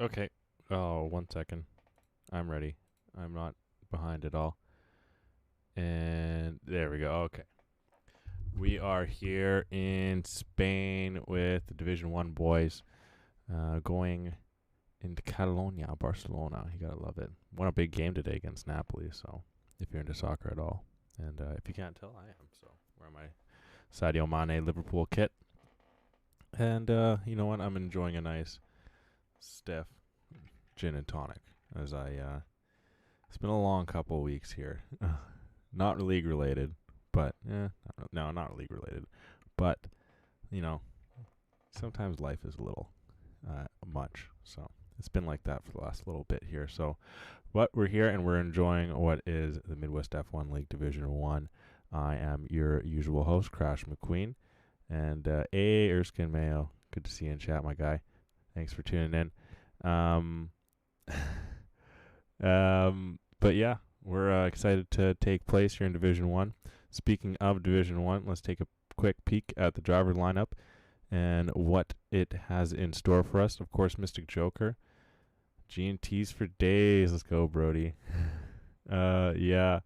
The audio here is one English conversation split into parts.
Okay. Oh, 1 second. I'm ready. I'm not behind at all. And there we go. Okay. We are here in Spain with the Division 1 boys going into Catalonia, Barcelona. You got to love it. Won a big game today against Napoli, so if you're into soccer at all. And if you can't tell, I am. So wearing my Sadio Mane Liverpool kit. And you know what? I'm enjoying a nice stiff gin and tonic as it's been a long couple of weeks here. Not league related, but no, not league related. But you know, sometimes life is a little much. So it's been like that for the last little bit here. So, but we're here and we're enjoying what is the Midwest F1 League Division 1. I am your usual host, Crash McQueen, and Erskine Mayo. Good to see you in chat, my guy. Thanks for tuning in. But yeah, we're excited to take place here in Division 1. Speaking of Division 1, let's take a quick peek at the driver lineup and what it has in store for us. Of course, Mystic Joker. G&Ts for days. Let's go, Brody. Yeah.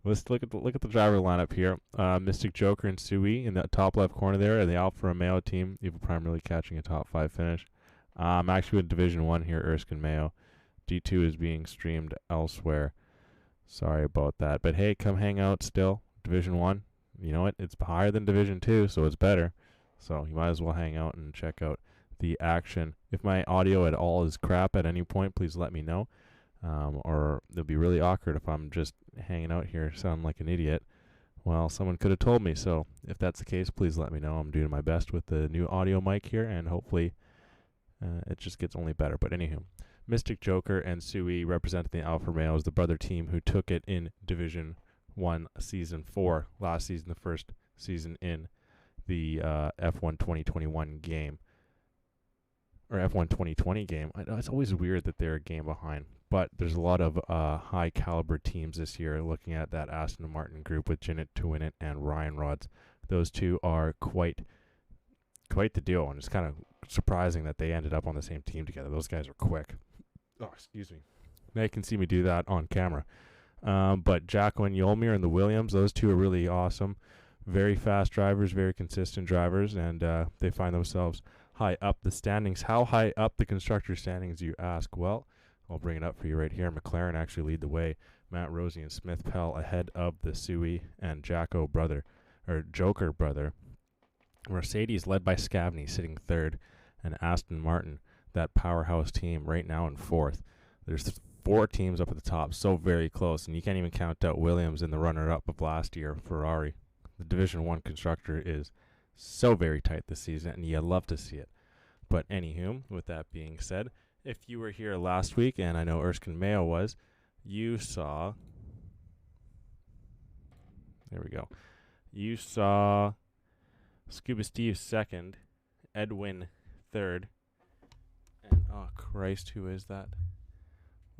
Let's look at the driver lineup here. Mystic Joker and Sui in the top left corner there, and the Alfa Romeo team, even primarily catching a top 5 finish. I'm actually with Division 1 here, Erskine Mayo. D2 is being streamed elsewhere. Sorry about that. But hey, come hang out still. Division 1. You know what? It's higher than Division 2, so it's better. So you might as well hang out and check out the action. If my audio at all is crap at any point, please let me know. Or it'll be really awkward if I'm just hanging out here sounding like an idiot. Well, someone could have told me. So if that's the case, please let me know. I'm doing my best with the new audio mic here, and hopefully it just gets only better. But anywho, Mystic Joker and Sui representing the Alfa Romeos, the brother team who took it in Division 1 Season 4 last season, the first season in the F1 2021 game. Or F1 2020 game. I know it's always weird that they're a game behind, but there's a lot of high caliber teams this year. Looking at that Aston Martin group with Jinnit, Tuinit, and Ryan Rods, those two are quite the deal, and it's kind of surprising that they ended up on the same team together. Those guys are quick. Oh, excuse me. Now you can see me do that on camera. But Jacko and Yolmir and the Williams, those two are really awesome. Very fast drivers, very consistent drivers, and they find themselves high up the standings. How high up the constructor standings, you ask? Well, I'll bring it up for you right here. McLaren actually lead the way. Matt Rosie and Smith Pell ahead of the Sui and Jacko brother, or Joker brother. Mercedes led by Scavney sitting third, and Aston Martin, that powerhouse team, right now in fourth. There's 4 teams up at the top, so very close, and you can't even count out Williams in the runner-up of last year, Ferrari. The Division 1 constructor is so very tight this season, and you love to see it. But anywho, with that being said, if you were here last week, and I know Erskine Mayo was, you saw... There we go. You saw Scuba Steve second, Edwin third, and oh Christ, who is that?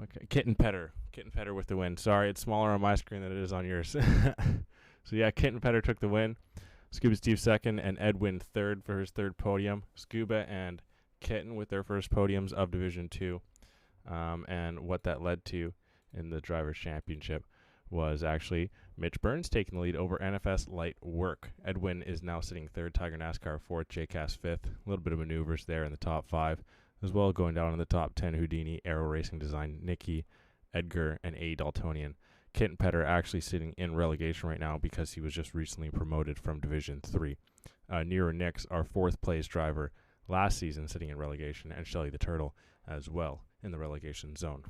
Okay, Kitten Petter with the win. Sorry, it's smaller on my screen than it is on yours. So yeah, Kitten Petter took the win. Scuba Steve second, and Edwin third for his third podium. Scuba and Kitten with their first podiums of Division 2. And what that led to in the Drivers' Championship was actually Mitch Burns taking the lead over NFS Light Work. Edwin is now sitting third, Tiger NASCAR fourth, JCast fifth. A little bit of maneuvers there in the top 5. As well, going down in the top 10, Houdini, Aero Racing Design, Nikki, Edgar, and A. Daltonian. Kitten Petter actually sitting in relegation right now because he was just recently promoted from Division 3. Nero Nix, our 4th place driver last season, sitting in relegation, and Shelly the Turtle as well in the relegation zone.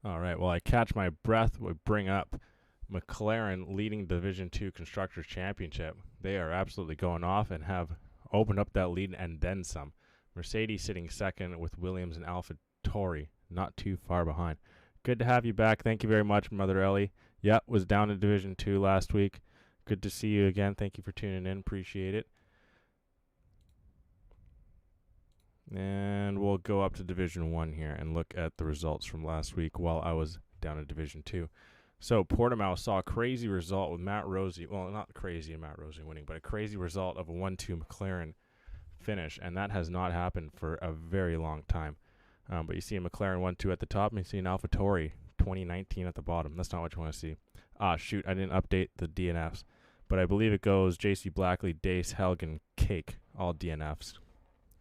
All right, well, I catch my breath. We bring up McLaren leading Division 2 Constructors Championship. They are absolutely going off and have opened up that lead and then some. Mercedes sitting second with Williams and AlphaTauri not too far behind. Good to have you back. Thank you very much, Mother Ellie. Yep, was down in Division 2 last week. Good to see you again. Thank you for tuning in. Appreciate it. And we'll go up to Division 1 here and look at the results from last week while I was down in Division 2. So Portimao saw a crazy result with Matt Rossi. Well, not crazy and Matt Rossi winning, but a crazy result of a 1-2 McLaren finish, and that has not happened for a very long time. But you see a McLaren 1-2 at the top, and you see an AlphaTauri 2019 at the bottom. That's not what you want to see. Shoot, I didn't update the DNFs, but I believe it goes JC Blackley, Dace, Helgen, Cake, all DNFs.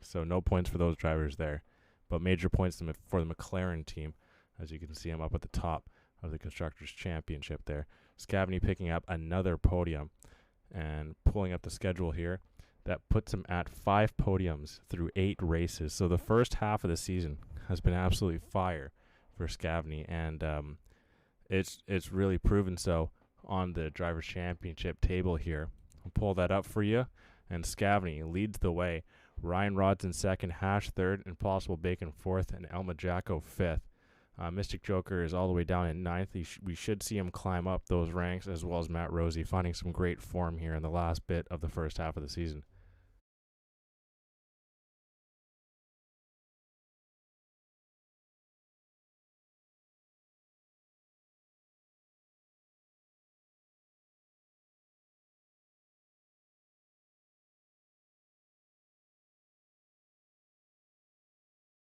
So no points for those drivers there, but major points for the McLaren team, as you can see them up at the top of the Constructors' Championship there. Scavney picking up another podium and pulling up the schedule here. That puts him at 5 podiums through 8 races. So the first half of the season has been absolutely fire for Scavney, and it's really proven so on the Drivers' Championship table here. I'll pull that up for you, and Scavney leads the way. Ryan Rodson second, Hash third, Impossible Bacon fourth, and Elma Jacko fifth. Mystic Joker is all the way down in ninth. We should see him climb up those ranks, as well as Matt Rossi, finding some great form here in the last bit of the first half of the season.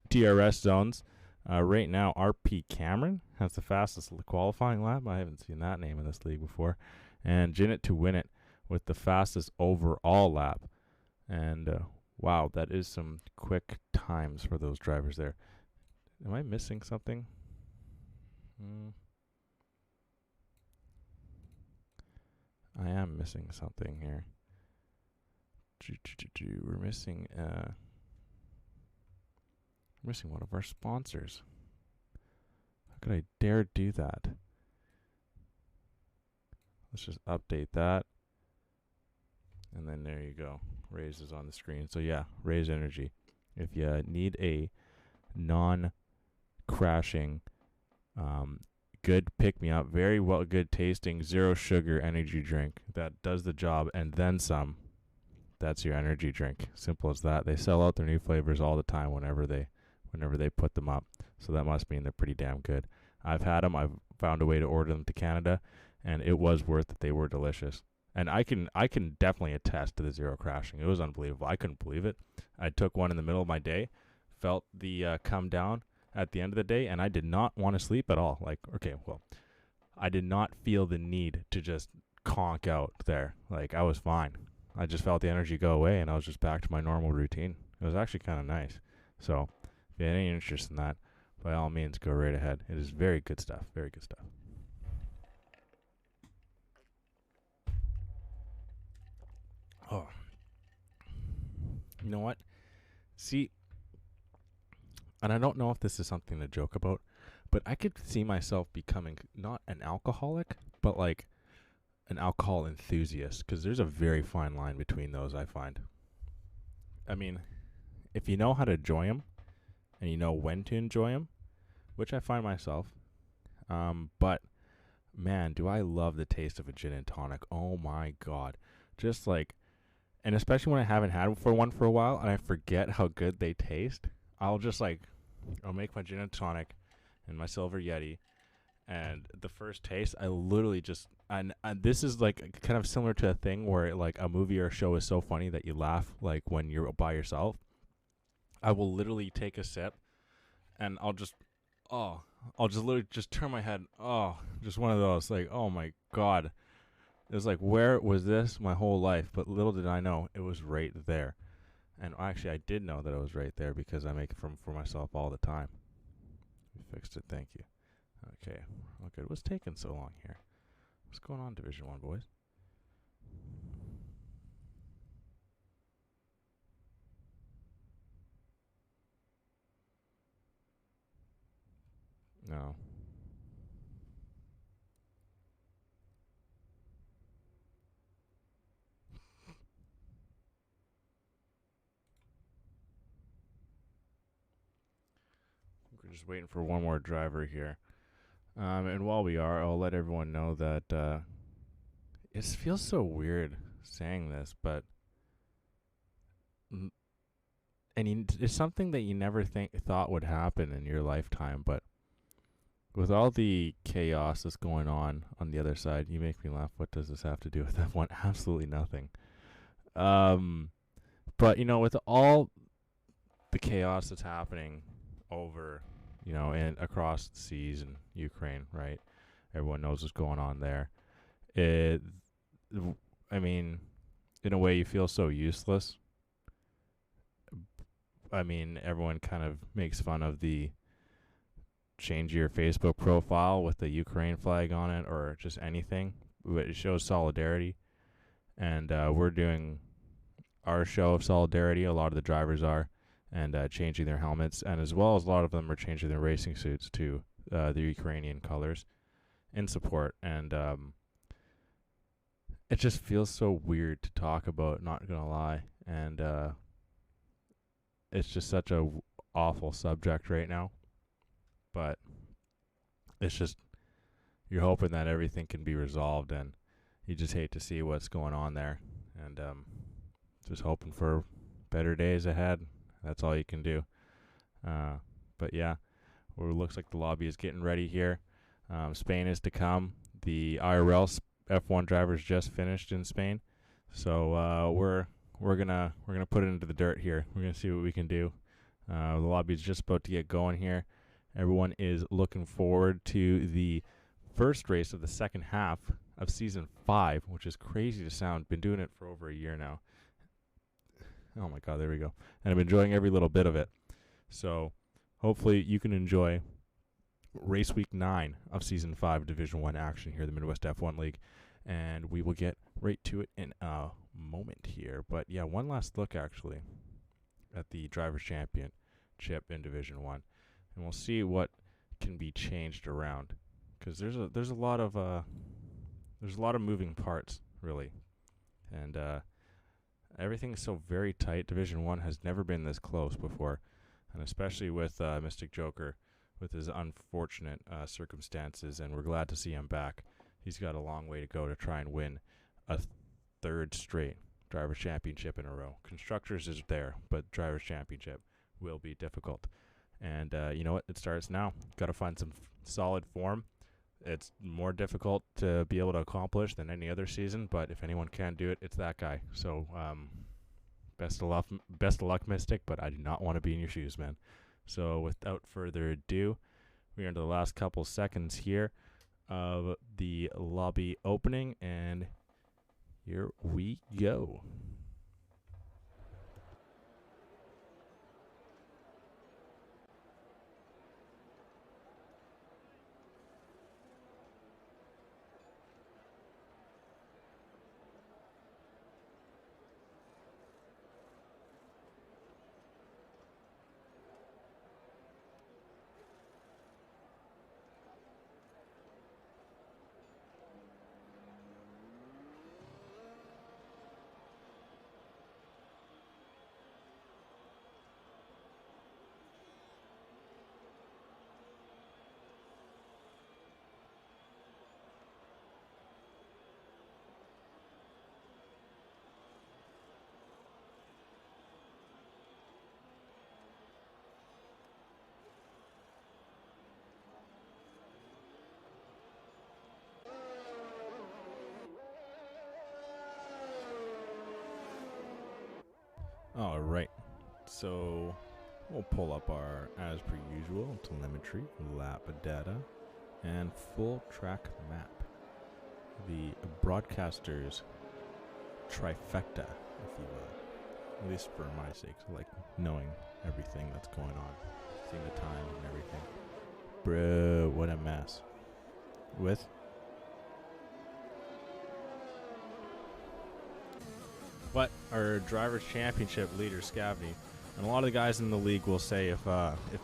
DRS zones. Right now, RP Cameron has the fastest qualifying lap. I haven't seen that name in this league before. And Jinnit to win it with the fastest overall lap. And wow, that is some quick times for those drivers there. Am I missing something? I am missing something here. We're missing one of our sponsors. How could I dare do that? Let's just update that. And then there you go. Raze is on the screen. So yeah, Raze Energy. If you need a non-crashing, good pick-me-up, very well good tasting, zero sugar energy drink that does the job and then some, that's your energy drink. Simple as that. They sell out their new flavors all the time whenever they put them up. So that must mean they're pretty damn good. I've had them. I've found a way to order them to Canada, and it was worth it. They were delicious. And I can definitely attest to the zero crashing. It was unbelievable. I couldn't believe it. I took one in the middle of my day, felt the come down at the end of the day, and I did not want to sleep at all. I did not feel the need to just conk out there. I was fine. I just felt the energy go away, and I was just back to my normal routine. It was actually kind of nice. So if you have any interest in that, by all means, go right ahead. It is very good stuff. Very good stuff. Oh. You know what? See, and I don't know if this is something to joke about, but I could see myself becoming not an alcoholic, but like an alcohol enthusiast, because there's a very fine line between those, I find. I mean, if you know how to enjoy them, and you know when to enjoy them, which I find myself, but man, do I love the taste of a gin and tonic. Oh my God. Just like, and especially when I haven't had one for a while and I forget how good they taste, I'll make my gin and tonic and my Silver Yeti, and the first taste, I literally just, and this is like kind of similar to a thing where like a movie or a show is so funny that you laugh like when you're by yourself. I will literally take a sip and I'll just literally just turn my head. Oh, just one of those, like, oh my God. It was like, where was this my whole life? But little did I know it was right there. And actually, I did know that it was right there because I make it for myself all the time. We fixed it. Thank you. Okay. Okay. What's taking so long here? What's going on, Division 1, boys? No. We're just waiting for one more driver here. And while we are, I'll let everyone know that it feels so weird saying this, but it's something that you never thought would happen in your lifetime, but with all the chaos that's going on the other side, you make me laugh. What does this have to do with F1? Absolutely nothing. But with all the chaos that's happening over, and across the seas in Ukraine, right? Everyone knows what's going on there. I mean, in a way, you feel so useless. I mean, everyone kind of makes fun of the change your Facebook profile with the Ukraine flag on it or just anything. But it shows solidarity. And we're doing our show of solidarity. A lot of the drivers are. And changing their helmets. And as well as a lot of them are changing their racing suits to the Ukrainian colors in support. And it just feels so weird to talk about, not going to lie. And it's just such a awful subject right now. But it's just, you're hoping that everything can be resolved, and you just hate to see what's going on there. And just hoping for better days ahead. That's all you can do. But yeah, it looks like the lobby is getting ready here. Spain is to come. The IRL F1 drivers just finished in Spain. So we're gonna put it into the dirt here. We're gonna see what we can do. The lobby is just about to get going here. Everyone is looking forward to the first race of the second half of season 5, which is crazy to sound. Been doing it for over a year now. Oh my God, there we go. And I'm enjoying every little bit of it. So hopefully you can enjoy race week 9 of season 5 Division 1 action here in the Midwest F1 League. And we will get right to it in a moment here. But yeah, one last look actually at the Drivers' Championship in Division 1. And we'll see what can be changed around, because there's a lot of moving parts really, and everything's so very tight. Division 1 has never been this close before, and especially with Mystic Joker with his unfortunate circumstances, and we're glad to see him back. He's got a long way to go to try and win a third straight Drivers' Championship in a row. Constructors is there, but Drivers' Championship will be difficult. And you know what? It starts now. Got to find some solid form. It's more difficult to be able to accomplish than any other season, but if anyone can do it, it's that guy. So best of luck, Mystic, but I do not want to be in your shoes, man. So without further ado, we're into the last couple seconds here of the lobby opening, and here we go. All right, so we'll pull up our, as per usual, telemetry, lap data, and full track map. The broadcaster's trifecta, if you will. At least for my sake, so like knowing everything that's going on, seeing the times and everything. Bro, what a mess. With what our Drivers' Championship leader, Scavney, and a lot of the guys in the league will say if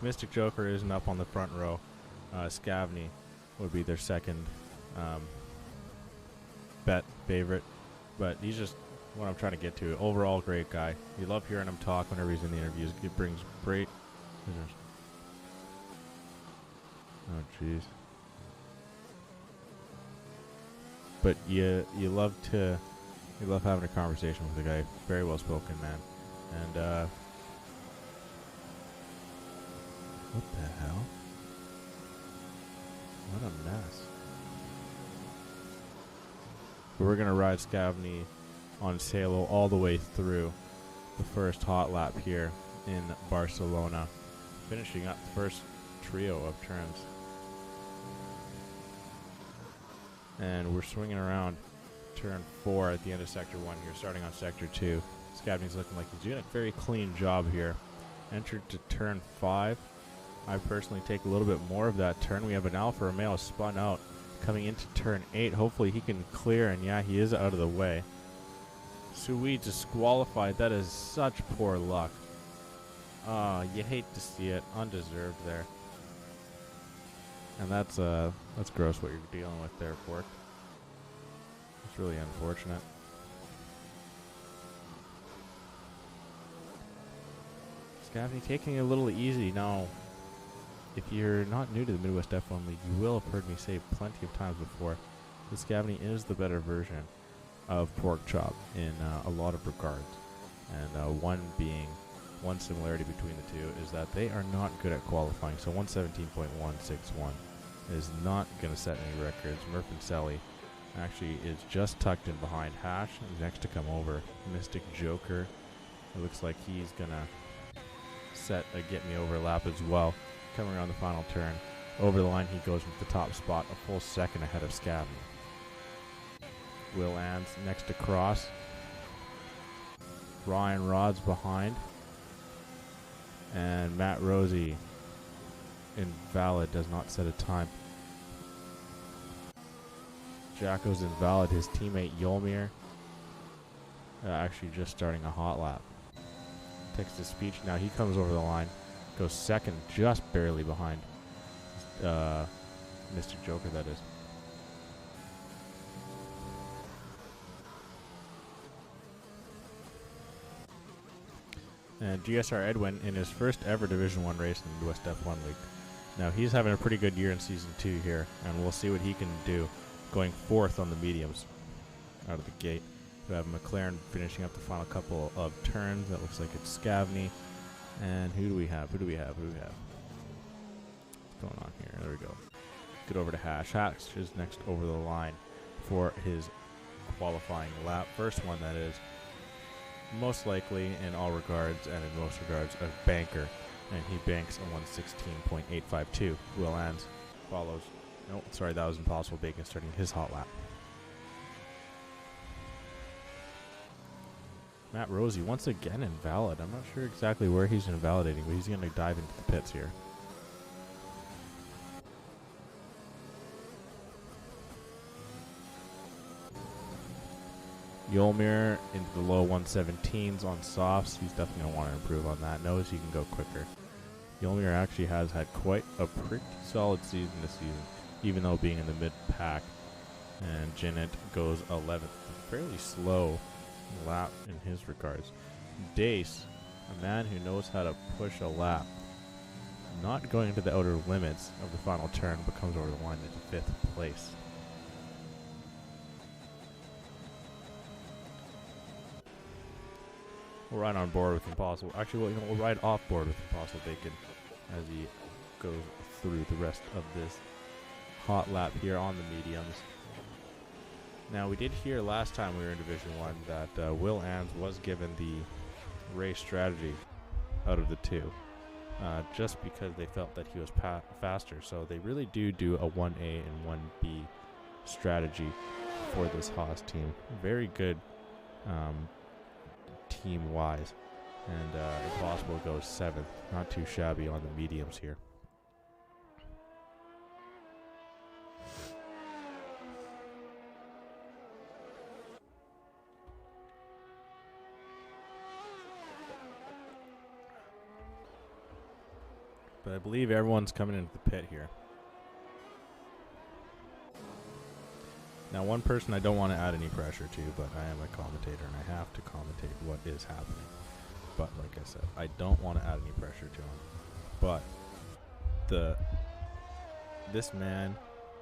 Mystic Joker isn't up on the front row, Scavney would be their second bet favorite. But he's just what I'm trying to get to. Overall, great guy. You love hearing him talk whenever he's in the interviews. It brings great. Oh, jeez. But you love having a conversation with the guy. Very well spoken, man. And what the hell? What a mess. We're going to ride Scavney on Salo all the way through the first hot lap here in Barcelona, finishing up the first trio of turns. And we're swinging around turn 4 at the end of sector 1 here, starting on sector 2. Scavney's looking like he's doing a very clean job here. Entered to turn 5. I personally take a little bit more of that turn. We have an Alfa Romeo spun out coming into turn 8. Hopefully he can clear, and yeah, he is out of the way. Sui disqualified. That is such poor luck. You hate to see it. Undeserved there. And that's gross what you're dealing with there, Fork. It's really unfortunate. Scavney taking it a little easy. Now, if you're not new to the Midwest F1 League, you will have heard me say plenty of times before that Scavney is the better version of Pork Chop in a lot of regards. And one similarity between the two is that they are not good at qualifying. So 117.161 is not going to set any records. Murph and Sally actually is just tucked in behind Hash. He's next to come over. Mystic Joker. It looks like he's going to set a get me over lap as well. Coming around the final turn. Over the line he goes with the top spot, a full second ahead of Scavney. Will Ans next to Cross. Ryan Rod's behind. And Matt Rosie, invalid, does not set a time. Jacko's invalid. His teammate Yolmir actually just starting a hot lap. Text to speech. Now he comes over the line. Goes second, just barely behind Mr. Joker, that is. And GSR Edwin in his first ever Division 1 race in the Midwest F1 League. Now he's having a pretty good year in Season 2 here, and we'll see what he can do going 4th on the mediums out of the gate. We have McLaren finishing up the final couple of turns. That looks like it's Scavney. And who do we have? What's going on here? There we go. Get over to Hash. Hash is next over the line for his qualifying lap. First one, that is. Most likely, in all regards, and in most regards, a banker. And he banks a 116.852. Will Ans follows. No, sorry, that was Impossible Bacon starting his hot lap. Matt Rosie, once again invalid. I'm not sure exactly where he's invalidating, but he's going to dive into the pits here. Yolmir into the low 117s on softs. He's definitely going to want to improve on that. Knows he can go quicker. Yolmir actually has had quite a pretty solid season this season, even though being in the mid-pack. And Jinnit goes 11th. Fairly slow lap in his regards. Dace, a man who knows how to push a lap, not going into the outer limits of the final turn, but comes over the line into 5th place. We'll ride on board with Impossible. Actually, we'll ride off board with Impossible Bacon as he goes through the rest of this hot lap here on the mediums. Now, we did hear last time we were in Division 1 that Will Ans was given the race strategy out of the two, just because they felt that he was faster. So they really do a 1A and 1B strategy for this Haas team. Very good team-wise. And Impossible goes 7th. Not too shabby on the mediums here. But I believe everyone's coming into the pit here. Now, one person I don't want to add any pressure to, but I am a commentator and I have to commentate what is happening. But like I said, I don't want to add any pressure to him. But this man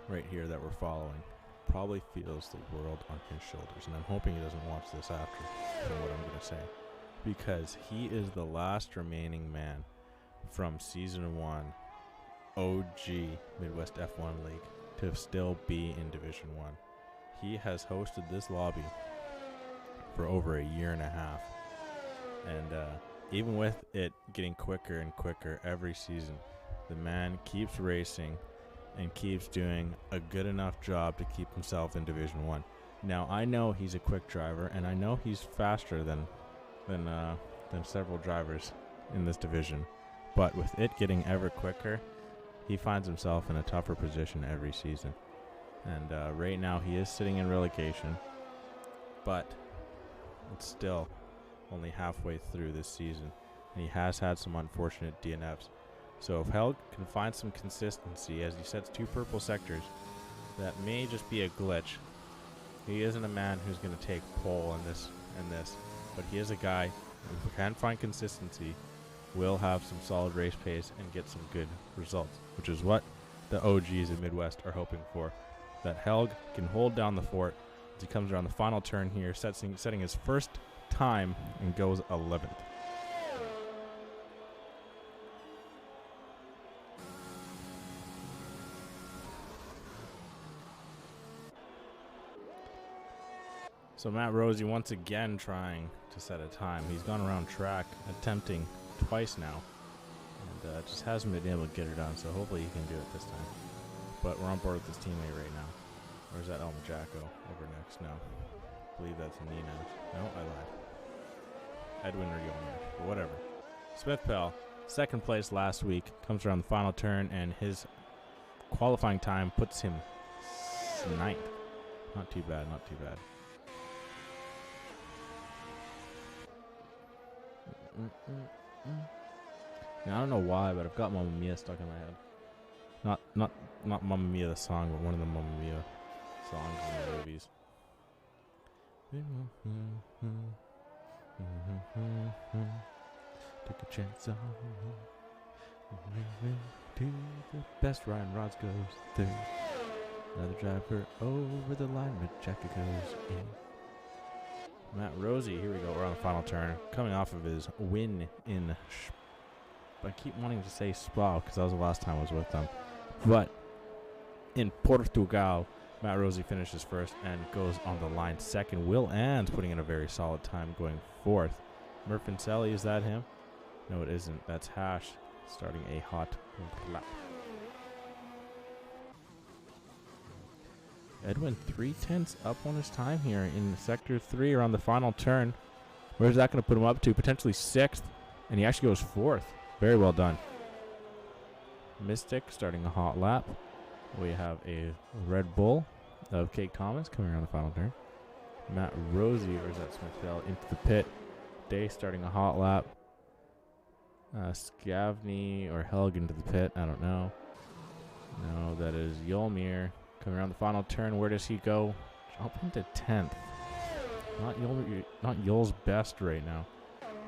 right here that we're following probably feels the world on his shoulders. And I'm hoping he doesn't watch this after for what I'm going to say. Because he is the last remaining man from Season 1 OG Midwest F1 League to still be in Division 1. He has hosted this lobby for over a year and a half. And even with it getting quicker and quicker every season, the man keeps racing and keeps doing a good enough job to keep himself in Division 1. Now, I know he's a quick driver, and I know he's faster than several drivers in this division. But with it getting ever quicker, he finds himself in a tougher position every season. And right now he is sitting in relegation, but it's still only halfway through this season, and he has had some unfortunate DNFs. So if Helg can find some consistency, as he sets 2 purple sectors, that may just be a glitch. He isn't a man who's going to take pole in this, but he is a guy who can find consistency, will have some solid race pace, and get some good results, which is what the OGs in Midwest are hoping for. That Helg can hold down the fort as he comes around the final turn here, setting his first time and goes 11th. So Matt Rosie once again trying to set a time. He's gone around track attempting twice now, and just hasn't been able to get it done, so hopefully he can do it this time. But we're on board with his teammate right now. Where's that El Majaco over next? No. I believe that's Nina. No, I lied. Edwin or Yolmer, but whatever. Smith Pell, second place last week, comes around the final turn, and his qualifying time puts him 9th. Not too bad, not too bad. Now, I don't know why, but I've got Mamma Mia stuck in my head. Not Mamma Mia the song, but one of the Mamma Mia songs in the movies. Take a chance on to the best. Ryan Rods goes through. Another driver over the line, but Jackie goes in. Matt Rosie, here we go. We're on the final turn, coming off of his win in. I keep wanting to say Spa because that was the last time I was with them, but in Portugal, Matt Rosie finishes first and goes on the line second. Will Ann's putting in a very solid time, going 4th. Murfincelli, is that him? No, it isn't. That's Hash starting a hot lap. Edwin 3/10 up on his time here in Sector 3 or on the final turn. Where's that going to put him up to? Potentially 6th, and he actually goes 4th. Very well done. Mystic starting a hot lap. We have a Red Bull of Cake Thomas coming around the final turn. Matt Rosie, or is that Smithville, into the pit. Day starting a hot lap. Scavney or Helg into the pit. I don't know. No, that is Yolmir coming around the final turn. Where does he go? Jump into 10th. Not Yol's best right now.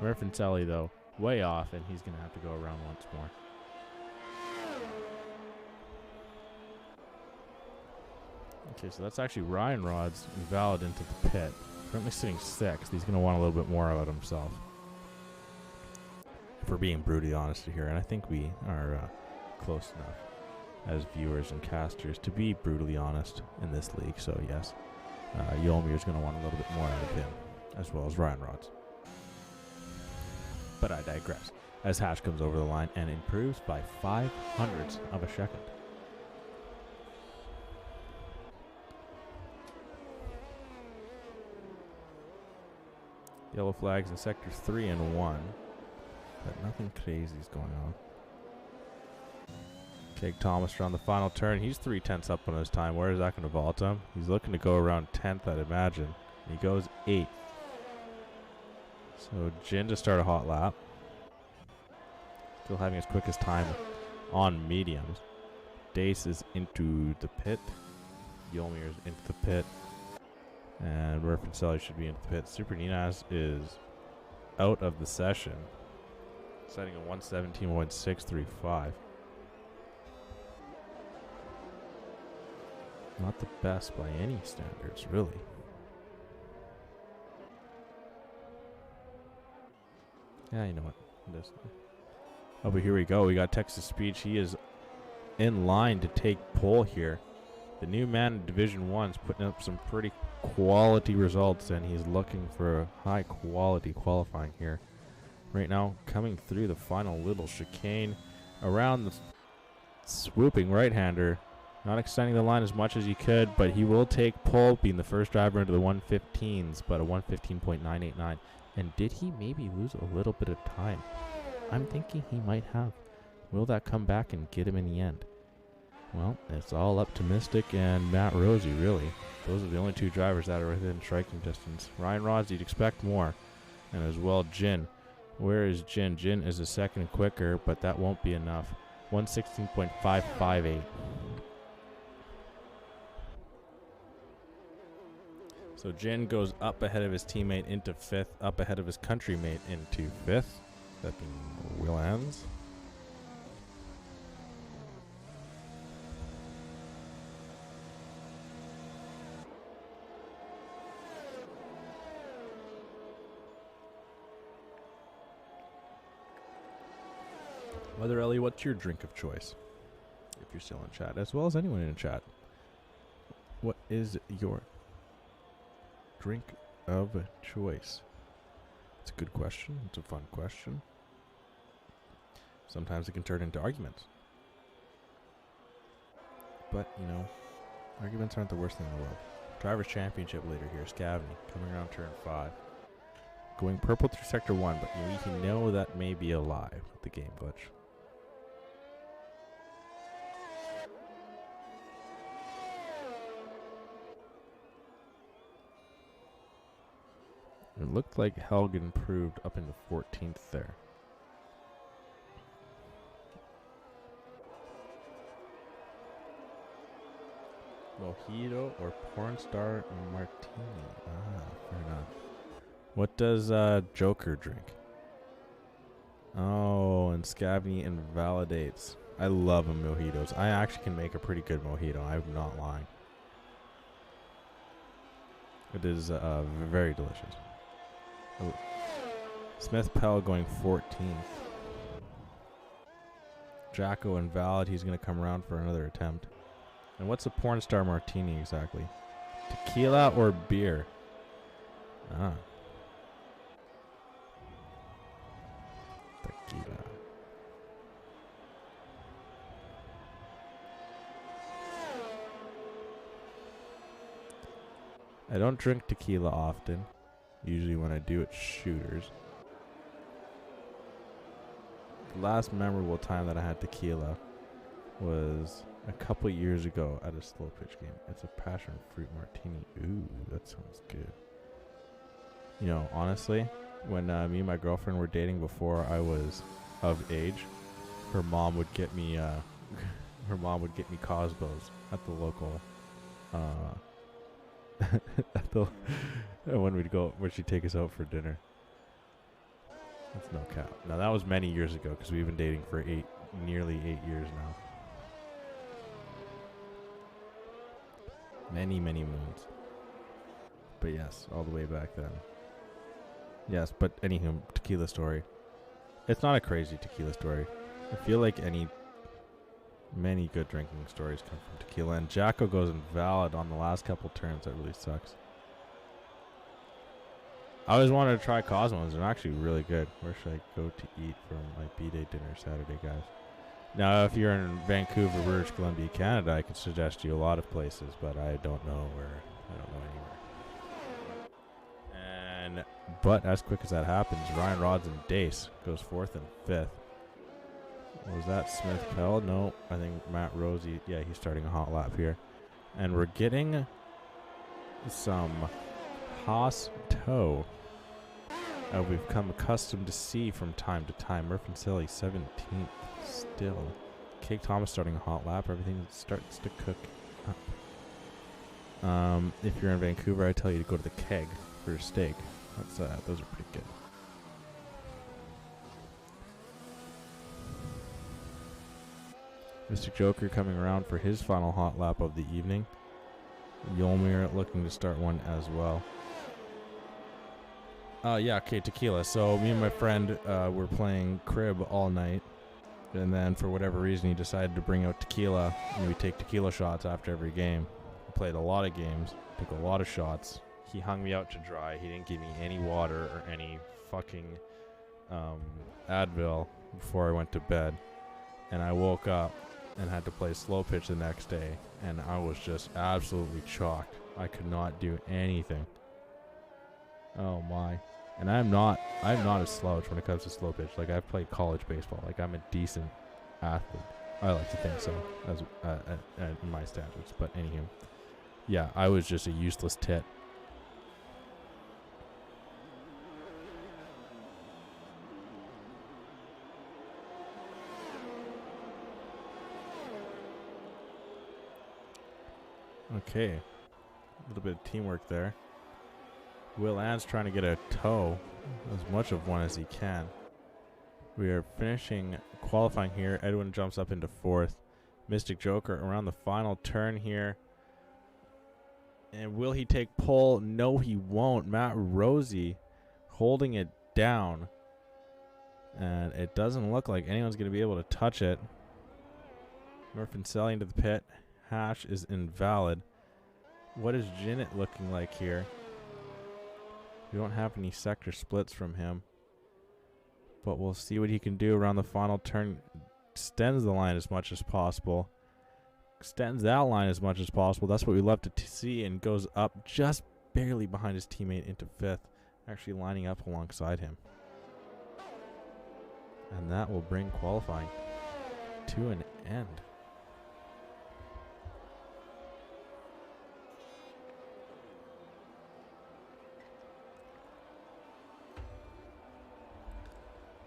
Murfincelli, though, way off, and he's going to have to go around once more. Okay, so that's actually Ryan Rods invalid into the pit. Currently sitting 6th. He's going to want a little bit more out of himself. If we're being brutally honest here, and I think we are close enough as viewers and casters to be brutally honest in this league. So yes, Yolmir's going to want a little bit more out of him, as well as Ryan Rods. But I digress, as Hash comes over the line and improves by 0.05 of a second. Yellow flags in Sector 3 and 1. But nothing crazy is going on. Jake Thomas around the final turn. He's 3/10 up on his time. Where is that going to vault him? He's looking to go around 10th, I'd imagine. He goes 8th. So Jin to start a hot lap. Still having his quickest time on mediums. Dace is into the pit. Yolmir is into the pit. And Murfincelli should be into the pit. Super Ninaz is out of the session, setting a 1:17.635. Not the best by any standards, really. Yeah, you know what? Oh, but here we go. We got Texas Speech. He is in line to take pole here. The new man in Division 1's putting up some pretty quality results, and he's looking for a high quality qualifying here. Right now, coming through the final little chicane around the swooping right-hander. Not extending the line as much as he could, but he will take pole, being the first driver into the 115s, but a 115.989. And did he maybe lose a little bit of time? I'm thinking he might have. Will that come back and get him in the end? Well, it's all up to Mystic and Matt Rosie, really. Those are the only two drivers that are within striking distance. Ryan Rods, you'd expect more. And as well, Jin. Where is Jin? Jin is a second quicker, but that won't be enough. 116.558. So Jin goes up ahead of his teammate into 5th, up ahead of his countrymate into 5th. That being Will Ends. Mother Ellie, what's your drink of choice? If you're still in chat, as well as anyone in chat. What is your drink of choice? It's a good question. It's a fun question. Sometimes it can turn into arguments. But, you know, arguments aren't the worst thing in the world. Drivers' Championship leader here, Scavney, coming around turn 5. Going purple through sector 1, but you know that may be a lie with the game glitch. It looked like Helg improved up into 14th there. Mojito or porn star martini? Ah, fair enough. What does Joker drink? Oh, and Scavney invalidates. I love mojitos. I actually can make a pretty good mojito. I'm not lying. It is very delicious. Oh. Smith Pell going 14th. Jacko invalid. He's going to come around for another attempt. And what's a porn star martini exactly? Tequila or beer? Ah. Tequila. I don't drink tequila often. Usually when I do, it's shooters. The last memorable time that I had tequila was a couple years ago at a slow pitch game. It's a passion fruit martini. Ooh, that sounds good. You know, honestly, when me and my girlfriend were dating before I was of age, her mom would get me Cosmos at the local when she'd take us out for dinner. That's no cap. Now that was many years ago because we've been dating for nearly 8 years now. Many moons. But yes, all the way back then. Yes, but anywho, tequila story. It's not a crazy tequila story. I feel like many good drinking stories come from tequila, and Jacko goes invalid on the last couple turns. That really sucks. I always wanted to try Cosmos. They're actually really good. Where should I go to eat for my B-Day dinner Saturday, guys? Now, if you're in Vancouver, British Columbia, Canada, I could suggest you a lot of places, but I don't know where. I don't know anywhere. But as quick as that happens, Ryan Rods and Dace goes 4th and 5th. Was that Smith Pell? No, I think Matt Rosie. Yeah, he's starting a hot lap here. And we're getting some Haas toe. We've come accustomed to see from time to time. Murphy 17th still. Cake Thomas starting a hot lap. Everything starts to cook up. If you're in Vancouver, I tell you to go to the Keg for a steak. Those are pretty good. Mr. Joker coming around for his final hot lap of the evening. Yolmir looking to start one as well. Yeah, okay, tequila. So me and my friend were playing crib all night. And then for whatever reason, he decided to bring out tequila, and we take tequila shots after every game. We played a lot of games, took a lot of shots. He hung me out to dry. He didn't give me any water or any fucking Advil before I went to bed. And I woke up and had to play slow pitch the next day, and I was just absolutely chalked. I could not do anything. Oh my. And I'm not a slouch when it comes to slow pitch. Like, I've played college baseball. Like, I'm a decent athlete. I like to think so, as in my standards. But anywho, yeah, I was just a useless tit. Okay, a little bit of teamwork there. Will Ann's trying to get a toe, as much of one as he can. We are finishing qualifying here. Edwin jumps up into fourth. Mystic Joker around the final turn here. And will he take pole? No, he won't. Matt Rosie holding it down. And it doesn't look like anyone's going to be able to touch it. Murphy into the pit. Hash is invalid. What is Jinnit looking like here? We don't have any sector splits from him. But we'll see what he can do around the final turn. Extends the line as much as possible. Extends that line as much as possible. That's what we love to see. And goes up just barely behind his teammate into fifth. Actually lining up alongside him. And that will bring qualifying to an end.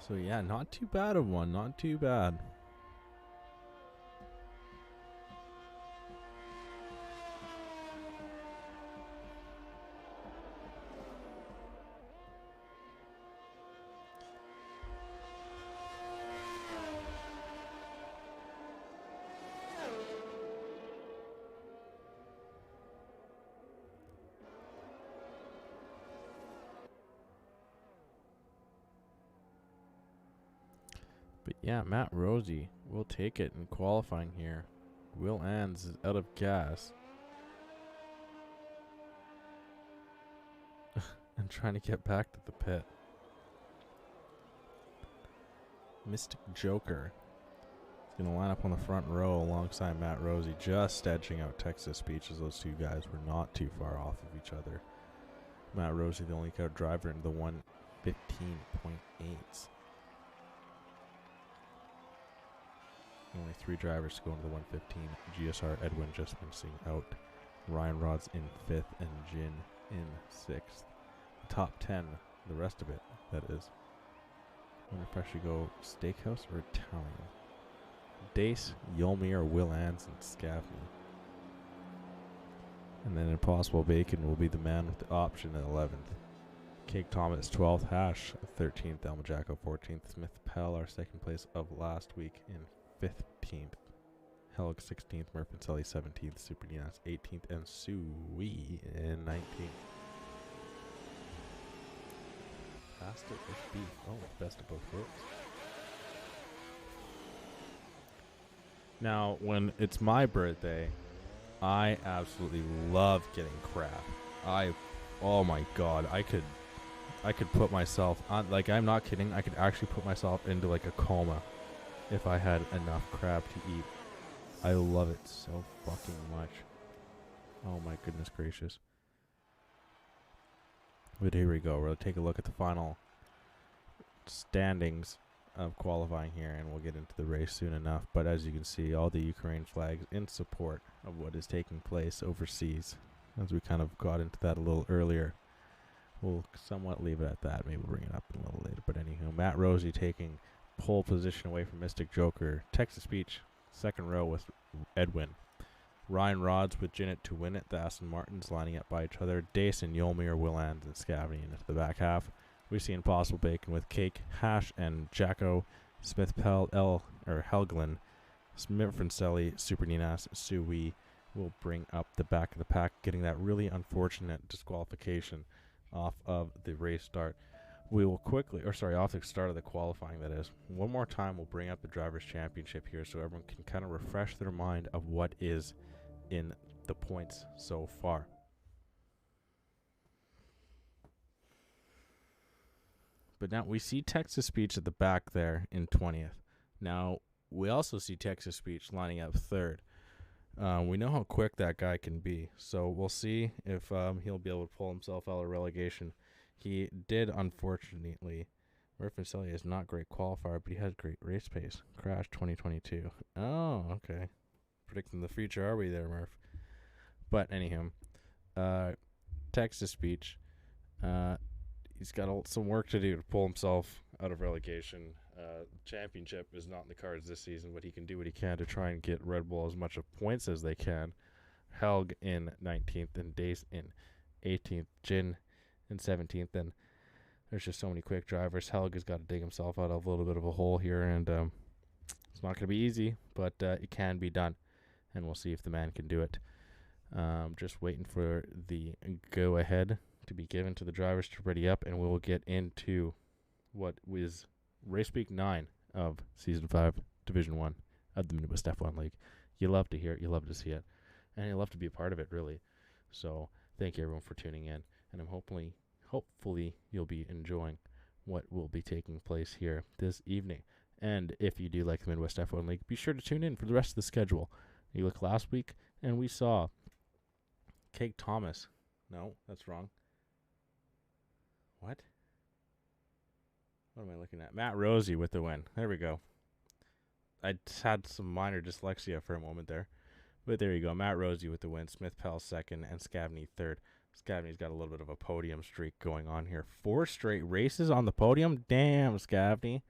So yeah, not too bad of one, not too bad. But yeah, Matt Rosie will take it in qualifying here. Will Ann's is out of gas. And trying to get back to the pit. Mystic Joker is going to line up on the front row alongside Matt Rosie, just edging out Texas Speech, as those two guys were not too far off of each other. Matt Rosie, the only car driver in the 115.8s. Only 3 drivers to go into the 115. GSR Edwin just missing out. Ryan Rod's in 5th and Jin in 6th. The top 10, the rest of it, that is. I wonder if I should go Steakhouse or Italian. Dace, Yolmir, Will Ann's, and Scavney. And then Impossible Bacon will be the man with the option at 11th. Cake Thomas 12th, Hash 13th, Elmajacko 14th, Smith Pell, our second place of last week, in 15th. Helg 16th, Murphy 17th, Super Dinas 18th, and Sui in 19th. Pasta with beef. Oh, best of both worlds. Now, when it's my birthday, I absolutely love getting crap. Oh my god, I could put myself on, like, I'm not kidding, I could actually put myself into like a coma if I had enough crab to eat. I love it so fucking much. Oh my goodness gracious. But here we go. We'll take a look at the final standings of qualifying here, and we'll get into the race soon enough. But as you can see, all the Ukraine flags in support of what is taking place overseas. As we kind of got into that a little earlier. We'll somewhat leave it at that. Maybe we'll bring it up a little later. But anywho, Matt Rosie taking pole position away from Mystic Joker. Texas Beach, second row with Edwin. Ryan Rods with Jinnit to win it. The Aston Martins lining up by each other. Dace and Yolmir, Willand, and Scavney into the back half. We see Impossible Bacon with Cake, Hash, and Jacko. Smith Pell, Helglin, Smith Francelli, Super Ninas, Sui will bring up the back of the pack, getting that really unfortunate disqualification off of the race start. we will quickly, off the start of the qualifying, that is, one more time we'll bring up the Drivers' Championship here so everyone can kind of refresh their mind of what is in the points so far. But now we see Texas Speech at the back there in 20th. Now, we also see Texas Speech lining up 3rd. We know how quick that guy can be, so we'll see if he'll be able to pull himself out of relegation. He did, unfortunately. Murph Maselli is not great qualifier, but he has great race pace. Crash 2022. Oh, okay. Predicting the future, are we there, Murph? But anyhow, Texas Speech. He's got some work to do to pull himself out of relegation. Championship is not in the cards this season, but he can do what he can to try and get Red Bull as much of points as they can. Helg in 19th and Dace in 18th. Jin in 17th. And there's just so many quick drivers. Helg has got to dig himself out of a little bit of a hole here, and it's not going to be easy, but it can be done, and we'll see if the man can do it. Just waiting for the go-ahead to be given to the drivers to ready up, and we'll get into what was Race Week 9 of Season 5, Division 1 of the Midwest F1 League. You love to hear it, you love to see it, and you love to be a part of it, really. So thank you, everyone, for tuning in, and I'm hopefully you'll be enjoying what will be taking place here this evening. And if you do like the Midwest F1 League, be sure to tune in for the rest of the schedule. You look last week, and we saw Craig Thomas. No, that's wrong. What am I looking at? Matt Rosie with the win. There we go. I had some minor dyslexia for a moment there. But there you go. Matt Rosie with the win. Smith Pell 2nd and Scavney 3rd. Scavney's got a little bit of a podium streak going on here. 4 straight races on the podium. Damn, Scavney.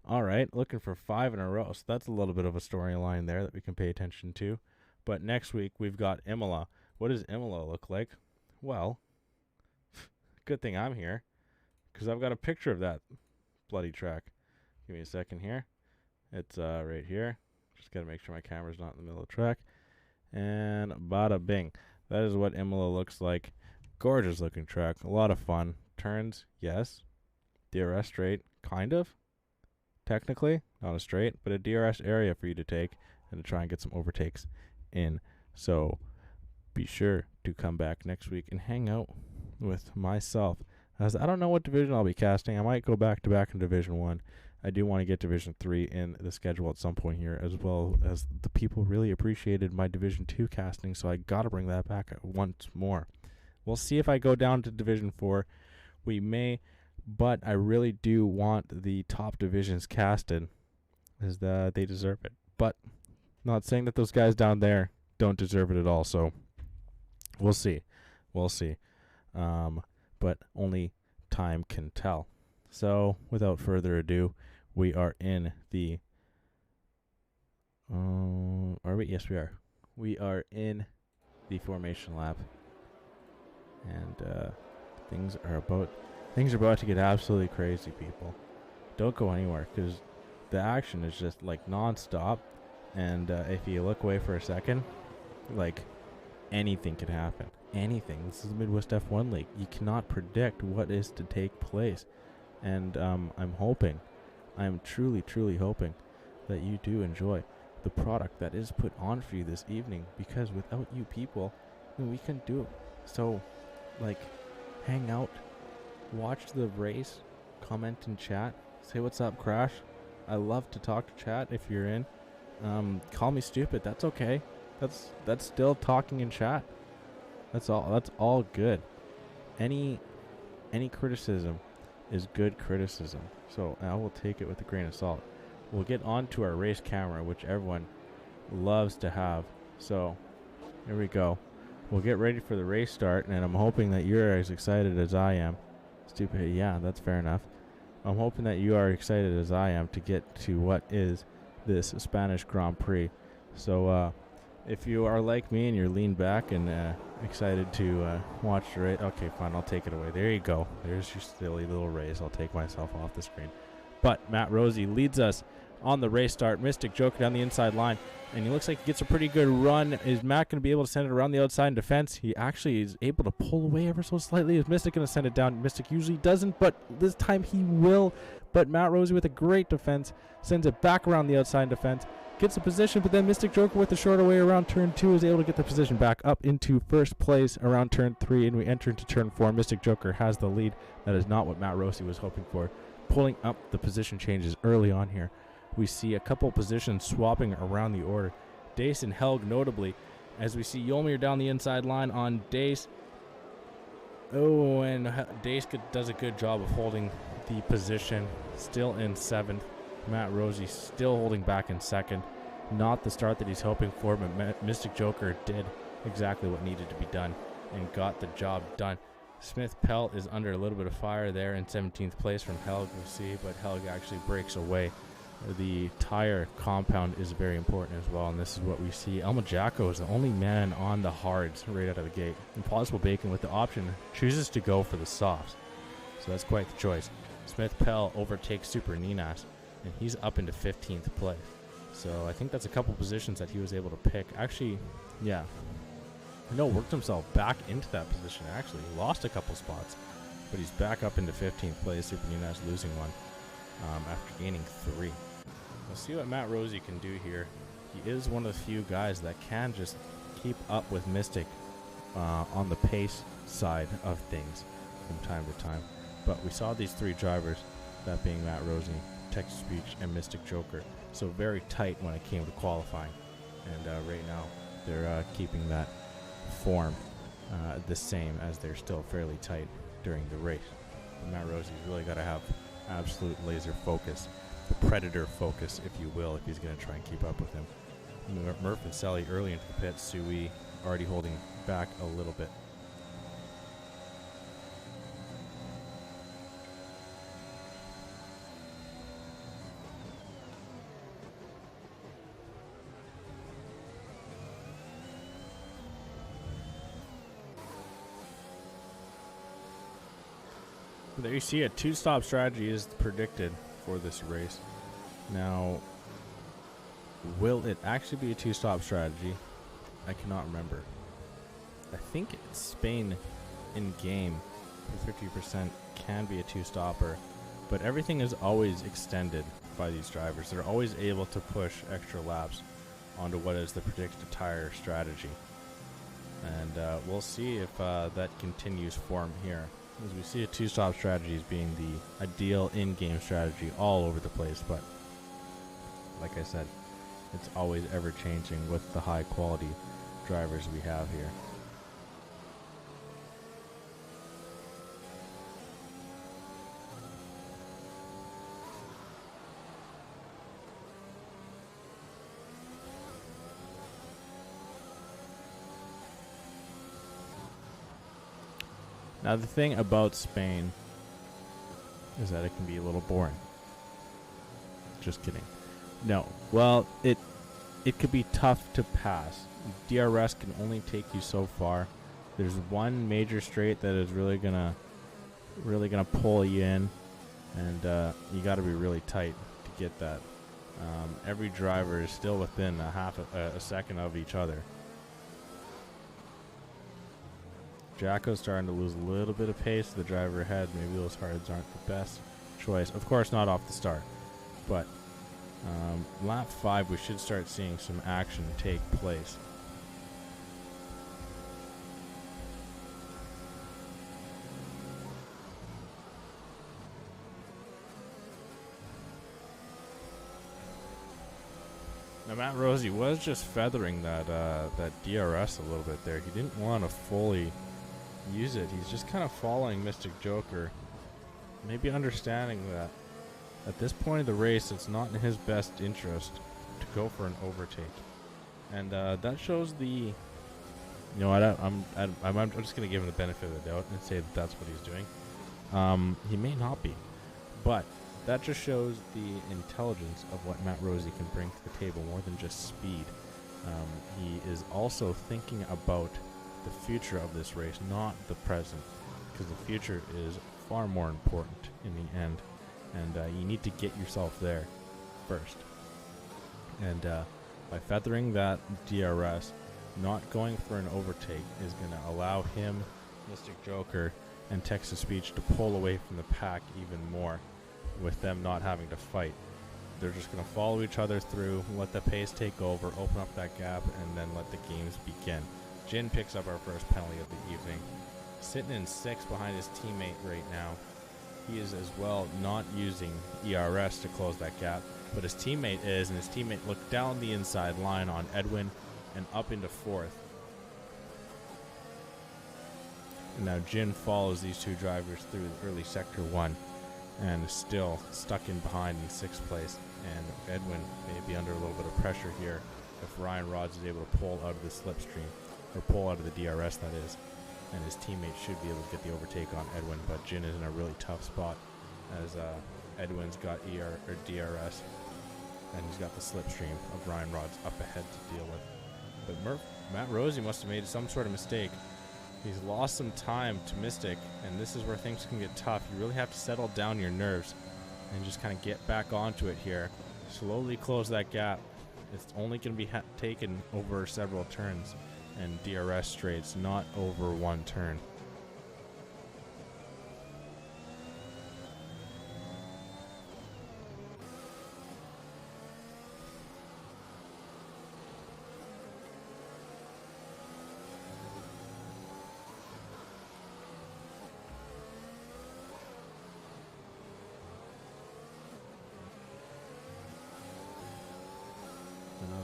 All right, looking for 5 in a row. So that's a little bit of a storyline there that we can pay attention to. But next week, we've got Imola. What does Imola look like? Well, good thing I'm here, because I've got a picture of that bloody track. Give me a second here. It's right here. Just got to make sure my camera's not in the middle of the track. And bada bing. That is what Imola looks like. Gorgeous looking track. A lot of fun. Turns, yes. DRS straight, kind of. Technically, not a straight, but a DRS area for you to take and to try and get some overtakes in. So be sure to come back next week and hang out with myself, as I don't know what division I'll be casting. I might go back to back in Division 1. I do want to get Division 3 in the schedule at some point here, as well as the people really appreciated my Division 2 casting, so I got to bring that back once more. We'll see if I go down to Division 4. We may, but I really do want the top divisions casted, as they deserve it. But not saying that those guys down there don't deserve it at all, so we'll see. We'll see. But only time can tell. So, without further ado, we are in the... are we? Yes, we are. We are in the formation lap. And things are about to get absolutely crazy, people. Don't go anywhere, because the action is just, like, non-stop. And if you look away for a second, like, anything can happen. Anything. This is the Midwest F1 League. You cannot predict what is to take place. And I'm truly, truly hoping that you do enjoy the product that is put on for you this evening, because without you people, we couldn't do it. So, like, hang out, watch the race, comment in chat, say what's up, Crash. I love to talk to chat if you're in. Call me stupid. That's okay. That's still talking in chat. That's all good. Any criticism is good criticism. So I will take it with a grain of salt. We'll get on to our race camera, which everyone loves to have. So here we go. We'll get ready for the race start, and I'm hoping that you're as excited as I am. Stupid. Yeah, that's fair enough. I'm hoping that you are excited as I am to get to what is this Spanish Grand Prix. So if you are like me and you're leaned back and excited to watch the race, okay, fine, I'll take it away. There you go. There's your silly little race. I'll take myself off the screen. But Matt Rosie leads us on the race start. Mystic Joker down the inside line, and he looks like he gets a pretty good run. Is Matt going to be able to send it around the outside in defense? He actually is able to pull away ever so slightly. Is Mystic going to send it down? Mystic usually doesn't, but this time he will. But Matt Rosie with a great defense sends it back around the outside in defense. Gets the position, but then Mystic Joker with the shorter way around turn 2 is able to get the position back up into first place around turn 3, and we enter into turn 4. Mystic Joker has the lead. That is not what Matt Rosie was hoping for. Pulling up the position changes early on here. We see a couple positions swapping around the order. Dace and Helg notably, as we see Yolmir down the inside line on Dace. Oh, and Dace does a good job of holding the position, still in 7th. Matt Rosie still holding back in 2nd. Not the start that he's hoping for, but Mystic Joker did exactly what needed to be done and got the job done. Smith Pell is under a little bit of fire there in 17th place from Helg, we'll see, but Helg actually breaks away. The tire compound is very important as well, and this is what we see. Elma Jacko is the only man on the hards right out of the gate. Impossible Bacon with the option chooses to go for the softs, so that's quite the choice. Smith Pell overtakes Super Ninas, and he's up into 15th place. So I think that's a couple positions that he was able to pick. Actually, yeah. No, worked himself back into that position, actually. He lost a couple spots, but he's back up into 15th place. Super Ninas losing one after gaining 3. We'll see what Matt Rosie can do here. He is one of the few guys that can just keep up with Mystic on the pace side of things from time to time. But we saw these 3 drivers, that being Matt Rosie, Texas Beach, and Mystic Joker, so very tight when it came to qualifying. And right now, they're keeping that form the same, as they're still fairly tight during the race. But Matt Rosie's really got to have absolute laser focus, the predator focus, if you will, if he's going to try and keep up with him. Murph and Selly early into the pits. Sui already holding back a little bit. There you see a 2-stop strategy is predicted for this race. Now, will it actually be a 2-stop strategy? I cannot remember. I think it's Spain in game for 50% can be a 2-stopper, but everything is always extended by these drivers. They're always able to push extra laps onto what is the predicted tire strategy. And we'll see if that continues form here, as we see a 2-stop strategy as being the ideal in-game strategy all over the place. But like I said, it's always ever changing with the high quality drivers we have here. Now the thing about Spain is that it can be a little boring. Just kidding. No. Well, it could be tough to pass. DRS can only take you so far. There's one major straight that is really gonna pull you in, and you got to be really tight to get that. Every driver is still within a second of each other. Jacko's starting to lose a little bit of pace. The driver ahead, maybe those hards aren't the best choice. Of course, not off the start, but lap 5 we should start seeing some action take place. Now Matt Rosie was just feathering that DRS a little bit there. He didn't want to fully use it. He's just kind of following Mystic Joker, maybe understanding that at this point of the race it's not in his best interest to go for an overtake, and that shows the, you know what, I'm just gonna give him the benefit of the doubt and say that that's what he's doing. He may not be, but that just shows the intelligence of what Matt Rosie can bring to the table more than just speed. He is also thinking about the future of this race, not the present, because the future is far more important in the end, and you need to get yourself there first. And by feathering that DRS, not going for an overtake is going to allow him, Mystic Joker, and Texas Speech to pull away from the pack even more, with them not having to fight. They're just going to follow each other through, let the pace take over, open up that gap, and then let the games begin. Jin picks up our first penalty of the evening. Sitting in 6th behind his teammate right now. He is as well not using ERS to close that gap, but his teammate is, and his teammate looked down the inside line on Edwin and up into 4th. And now Jin follows these two drivers through early Sector 1 and is still stuck in behind in 6th place. And Edwin may be under a little bit of pressure here if Ryan Rods is able to pull out of the slipstream, or pull out of the DRS, that is. And his teammate should be able to get the overtake on Edwin, but Jin is in a really tough spot as Edwin's got DRS, and he's got the slipstream of Ryan Rods up ahead to deal with. But Matt Rosie must have made some sort of mistake. He's lost some time to Mystic, and this is where things can get tough. You really have to settle down your nerves and just kind of get back onto it here. Slowly close that gap. It's only going to be taken over several turns and DRS straights, not over one turn.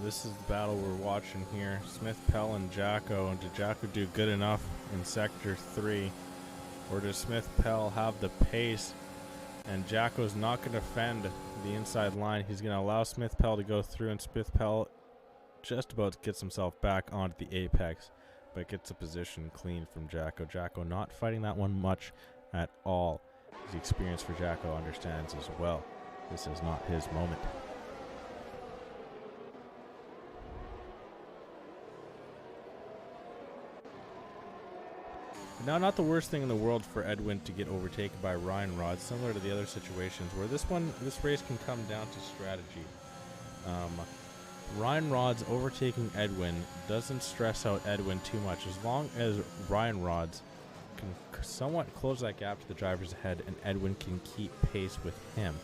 This is the battle we're watching here. Smith, Pell, and Jacko. And did Jacko do good enough in Sector 3? Or does Smith, Pell have the pace? And Jacko's not going to defend the inside line. He's going to allow Smith, Pell to go through, and Smith, Pell just about gets himself back onto the apex, but gets a position clean from Jacko. Jacko not fighting that one much at all. The experience for Jacko understands as well. This is not his moment. Now, not the worst thing in the world for Edwin to get overtaken by Ryan Rods, similar to the other situations where this race can come down to strategy. Ryan Rods overtaking Edwin doesn't stress out Edwin too much, as long as Ryan Rods can somewhat close that gap to the drivers ahead and Edwin can keep pace with him.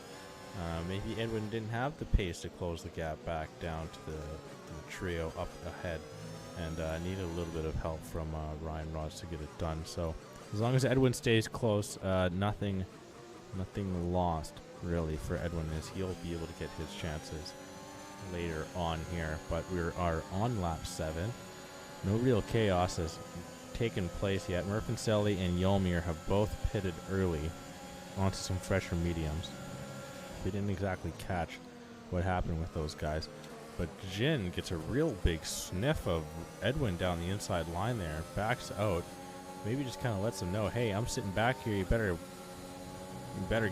Maybe Edwin didn't have the pace to close the gap back down to the trio up ahead, and needed a little bit of help from Ryan Rods to get it done. So as long as Edwin stays close, nothing lost really for Edwin, as he'll be able to get his chances later on here. But we are on lap 7. No real chaos has taken place yet. Murphy and Yolmir have both pitted early onto some fresher mediums. We didn't exactly catch what happened with those guys. But Jin gets a real big sniff of Edwin down the inside line there, backs out, maybe just kind of lets him know, hey, I'm sitting back here, you better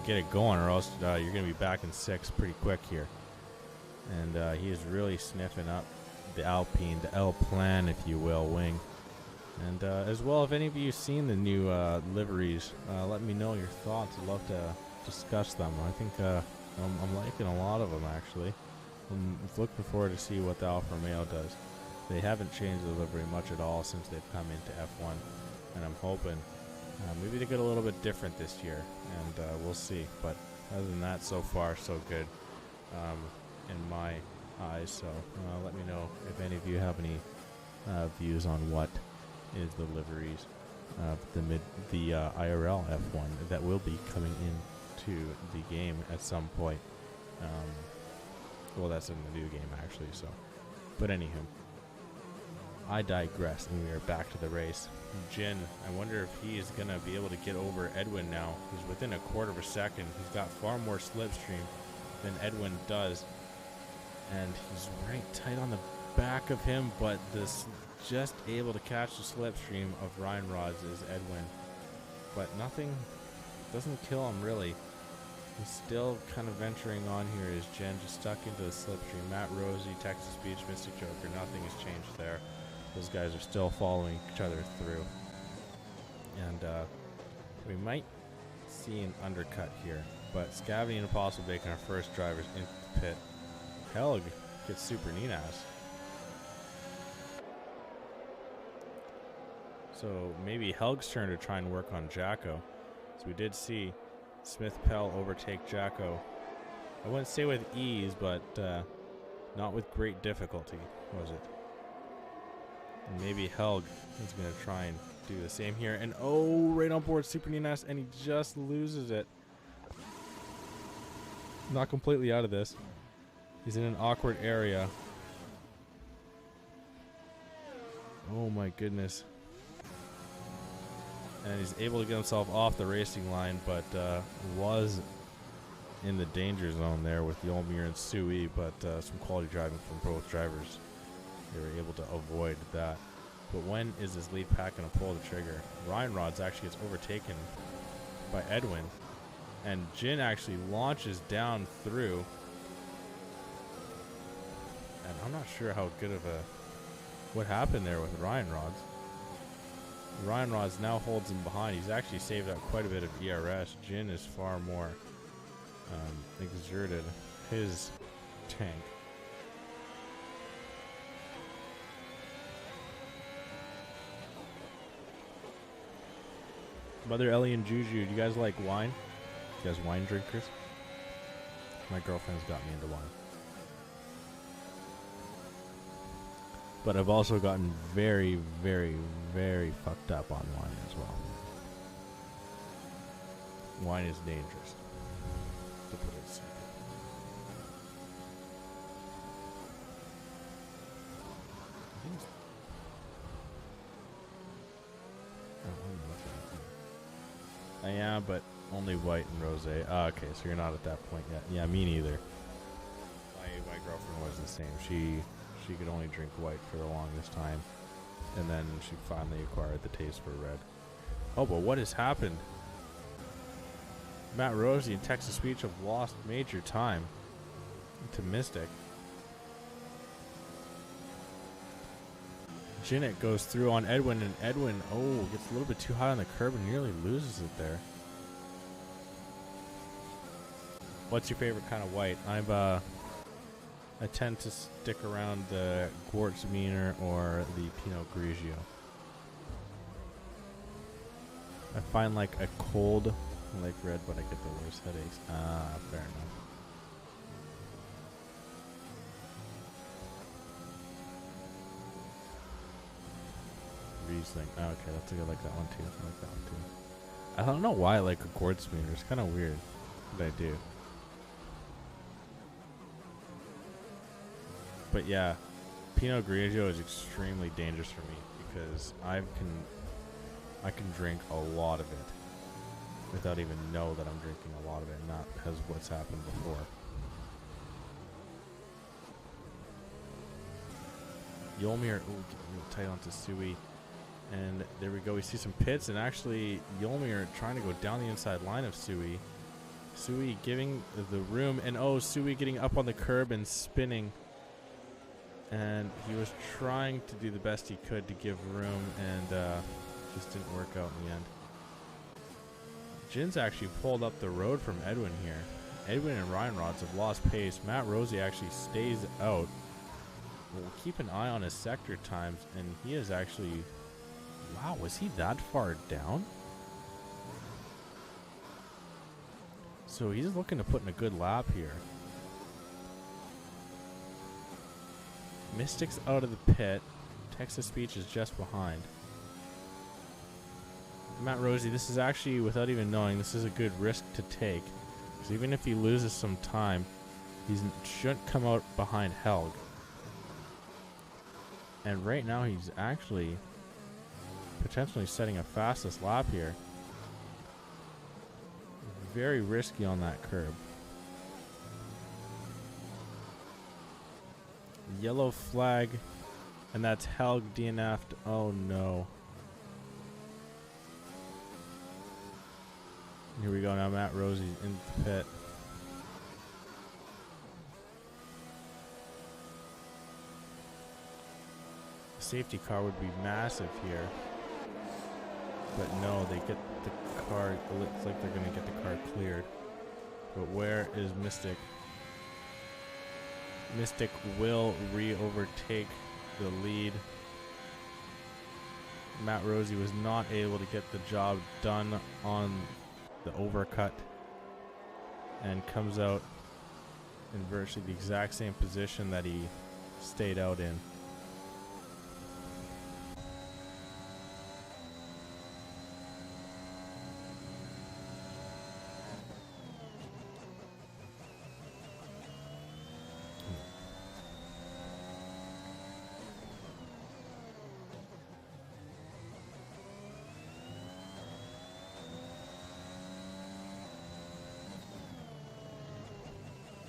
get it going, or else you're going to be back in 6 pretty quick here. And he is really sniffing up the Alpine, the L Plan, if you will, wing. And as well, if any of you seen the new liveries, let me know your thoughts. I'd love to discuss them. I think I'm liking a lot of them, actually. I'm looking forward to see what the Alfa Romeo does. They haven't changed the livery much at all since they've come into F1, and I'm hoping maybe they get a little bit different this year, and we'll see. But other than that, so far so good in my eyes. So let me know if any of you have any views on what is the liveries of the IRL F1 that will be coming into the game at some point. Well, that's in the new game, actually, so. But anywho, I digress, and we are back to the race. Jin, I wonder if he is going to be able to get over Edwin now. He's within a quarter of a second. He's got far more slipstream than Edwin does. And he's right tight on the back of him, but this just able to catch the slipstream of Ryan Rods is Edwin. But nothing, doesn't kill him, really. He's still kind of venturing on here as Jen just stuck into the slipstream. Matt Rosie, Texas Beach, Mystic Joker, nothing has changed there. Those guys are still following each other through. And we might see an undercut here. But Scavity and Apostle Bacon, our first drivers into the pit. Helg gets super neat ass. So maybe Helg's turn to try and work on Jacko. So we did see Smith Pell overtake Jacko. I wouldn't say with ease, but not with great difficulty, was it? And maybe Helg is going to try and do the same here. And oh, right on board, super neat ass, and he just loses it. Not completely out of this. He's in an awkward area. Oh my goodness. And he's able to get himself off the racing line, but was in the danger zone there with Yolmir and Sui, but some quality driving from both drivers. They were able to avoid that. But when is this lead pack going to pull the trigger? Ryan Rods actually gets overtaken by Edwin, and Jin actually launches down through. And I'm not sure how good of a... what happened there with Ryan Rods. Ryan Rods now holds him behind. He's actually saved up quite a bit of ERS. Jin is far more exerted his tank. Mother Ellie and Juju, do you guys like wine? You guys wine drinkers? My girlfriend's got me into wine. But I've also gotten very, very, very fucked up on wine as well. Wine is dangerous, to put it simply. Yeah, but only white and rosé. Oh, okay, so you're not at that point yet. Yeah, me neither. My girlfriend was the same. She could only drink white for the longest time, and then she finally acquired the taste for red. Oh, but what has happened? Matt Rosie and Texas Speech have lost major time to Mystic. Jinnet goes through on Edwin, and Edwin, gets a little bit too high on the curb and nearly loses it there. What's your favorite kind of white? I tend to stick around the Gewürztraminer or the Pinot Grigio. I find like a cold, I like red, but I get the worst headaches. Ah, fair enough. Riesling. Oh, okay, that's I like that one too. I like that one too. I don't know why I like a Gewürztraminer. It's kind of weird, but I do. But yeah, Pinot Grigio is extremely dangerous for me because I can drink a lot of it without even know that I'm drinking a lot of it, and not as what's happened before. Yolmir, tight onto Sui. And there we go. We see some pits, and actually Yolmir trying to go down the inside line of Sui. Sui giving the room, and Sui getting up on the curb and spinning. And he was trying to do the best he could to give room, and just didn't work out in the end. Jin's actually pulled up the road from Edwin here. Edwin and Ryan Rods have lost pace. Matt Rosie actually stays out. We'll keep an eye on his sector times, and he is actually... Wow, was he that far down? So he's looking to put in a good lap here. Mystic's out of the pit. Texas Speech is just behind. Matt Rosie, this is actually, without even knowing, this is a good risk to take. Because even if he loses some time, he shouldn't come out behind Helg. And right now he's actually potentially setting a fastest lap here. Very risky on that curb. Yellow flag, and that's Helg DNF'd. Oh no. Here we go now, Matt Rosie in the pit. Safety car would be massive here. But no, they get the car, it looks like they're going to get the car cleared. But where is Mystic? Mystic will re-overtake the lead. Matt Rosie was not able to get the job done on the overcut and comes out in virtually the exact same position that he stayed out in.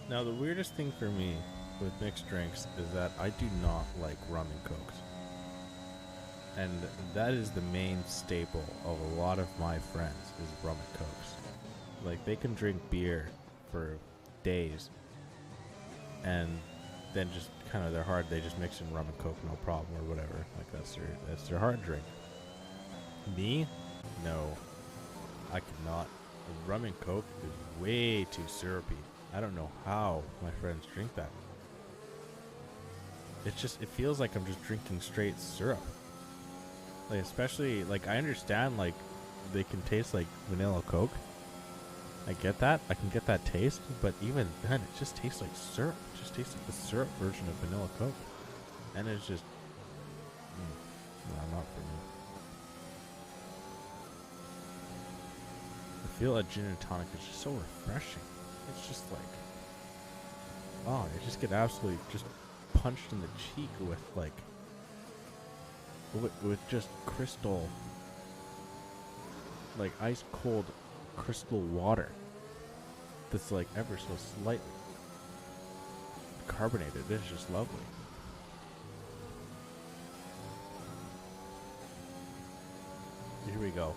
Now, the weirdest thing for me with mixed drinks is that I do not like rum and cokes. And that is the main staple of a lot of my friends is rum and cokes. Like, they can drink beer for days and then just kind of they just mix in rum and coke, no problem or whatever. Like, that's their hard drink. Me? No. I cannot. Rum and coke is way too syrupy. I don't know how my friends drink that. It feels like I'm just drinking straight syrup. Like, especially, like, I understand, like, they can taste like vanilla Coke. I get that. I can get that taste. But even then, it just tastes like syrup. It just tastes like the syrup version of vanilla Coke. And it's just, no, not for me. I feel a gin and tonic is just so refreshing. It's just like, oh, you just get absolutely just punched in the cheek with like, with just crystal, like ice cold crystal water that's like ever so slightly carbonated. It's just lovely. Here we go.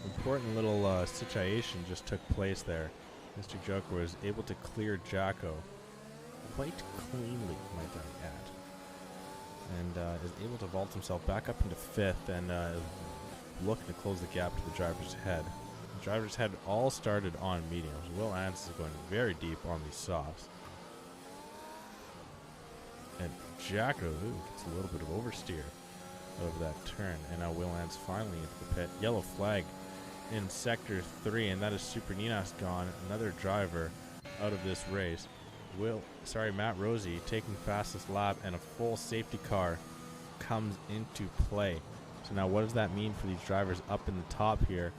Important little situation just took place there. Mr. Joker was able to clear Jacko quite cleanly, might I add, and is able to vault himself back up into fifth and is looking to close the gap to the driver's head. The driver's head all started on mediums. Will Ants is going very deep on these softs. And Jacko gets a little bit of oversteer over that turn, and now Will Ants finally into the pit. Yellow flag in sector 3, and that is Super Ninas gone. Another driver out of this race. Matt Rosie taking fastest lap, and a full safety car comes into play. So now what does that mean for these drivers up in the top here?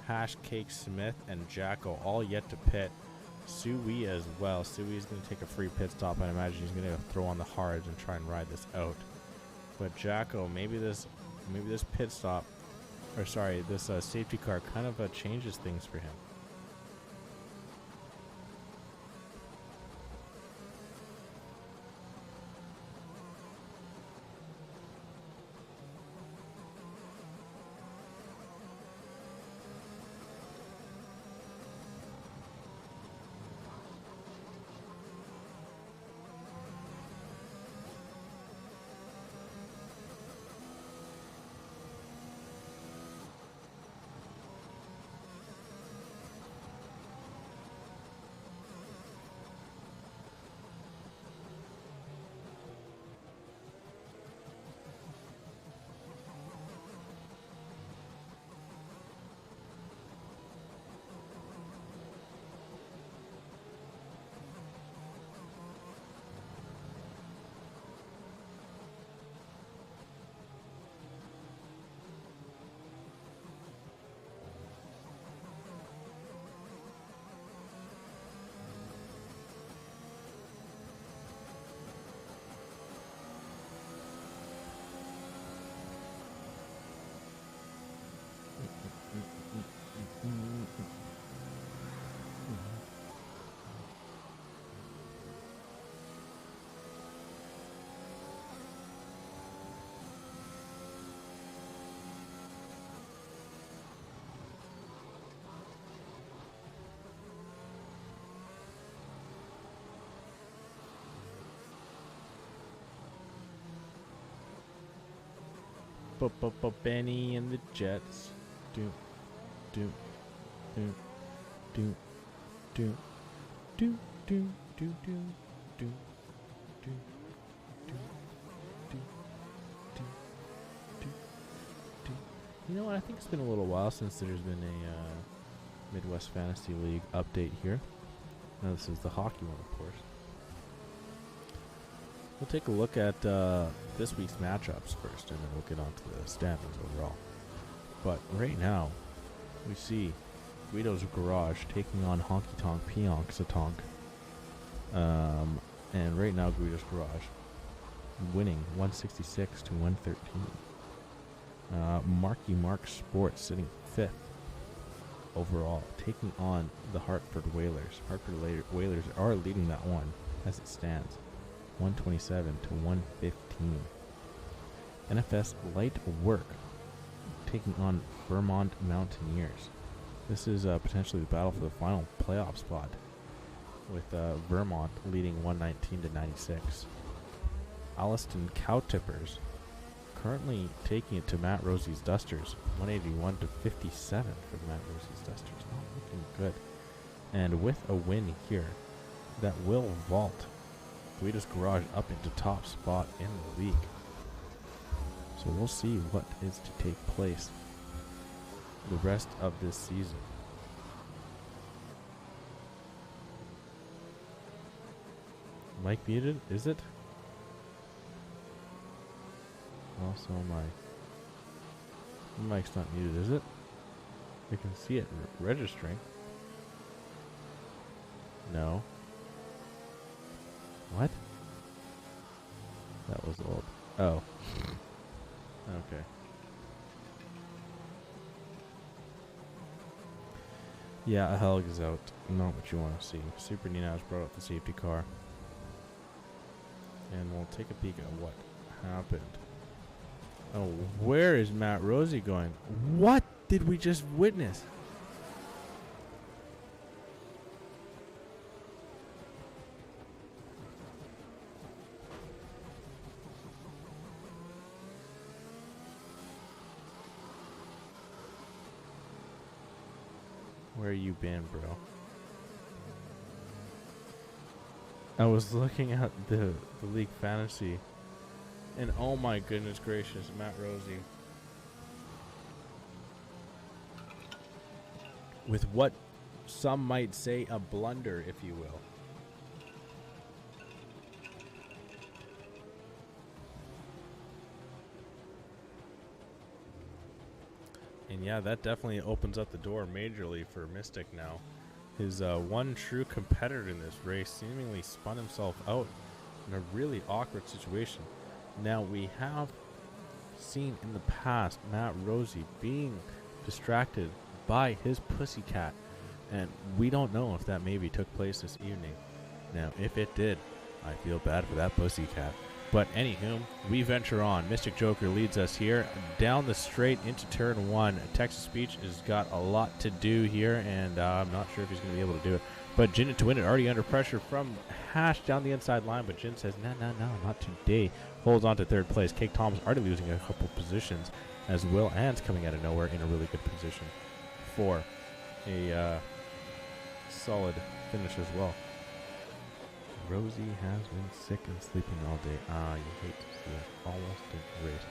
Hash Cake Smith and Jacko all yet to pit. Sui as well. Sui is going to take a free pit stop. I imagine he's going to throw on the hards and try and ride this out. But Jacko, maybe this pit stop, or sorry, this safety car kind of changes things for him. Benny and the Jets. Do, do, do, do, do, do, do. do, do, do, do, do, do, do, do, do. You know what? I think it's been a little while since there's been a Midwest Fantasy League update here. Now this is the hockey one, of course. We'll take a look at this week's matchups first, and then we'll get on to the standings overall. But right now, we see Guido's Garage taking on Honky Tonk Pionk Satonk. And right now, Guido's Garage winning 166 to 113. Marky Mark Sports sitting 5th overall, taking on the Hartford Whalers. Hartford Whalers are leading that one as it stands, 127 to 115. NFS Light Work taking on Vermont Mountaineers. This is potentially the battle for the final playoff spot, with Vermont leading 119 to 96. Alliston Cowtippers currently taking it to Matt Rosie's Dusters, 181 to 57 for Matt Rosie's Dusters. Not looking good. And with a win here, that will vault Guido's Garage up into top spot in the league. So we'll see what is to take place the rest of this season. Mic muted? Is it? Also, my mic's not muted, is it? You can see it registering. No. What? That was old. Oh. Okay. Yeah, a Helg is out. Not what you want to see. Super Nina has brought up the safety car. And we'll take a peek at what happened. Oh, where is Matt Rosie going? What did we just witness? Where you been, bro? I was looking at the League Fantasy, and oh my goodness gracious, Matt Rosie. With what some might say a blunder, if you will. And yeah, that definitely opens up the door majorly for Mystic now. His one true competitor in this race seemingly spun himself out in a really awkward situation. Now, we have seen in the past Matt Rosie being distracted by his pussycat, and we don't know if that maybe took place this evening. Now, if it did, I feel bad for that pussycat. But anywho, we venture on. Mystic Joker leads us here down the straight into turn 1. Texas Speech has got a lot to do here, and I'm not sure if he's going to be able to do it. But Jin to win it, already under pressure from Hash down the inside line, but Jin says, no, not today. Holds on to third place. Cake Thomas already losing a couple positions, as Will Ann's coming out of nowhere in a really good position for a solid finish as well. Rosie has been sick and sleeping all day. You hate to see it. Almost a race.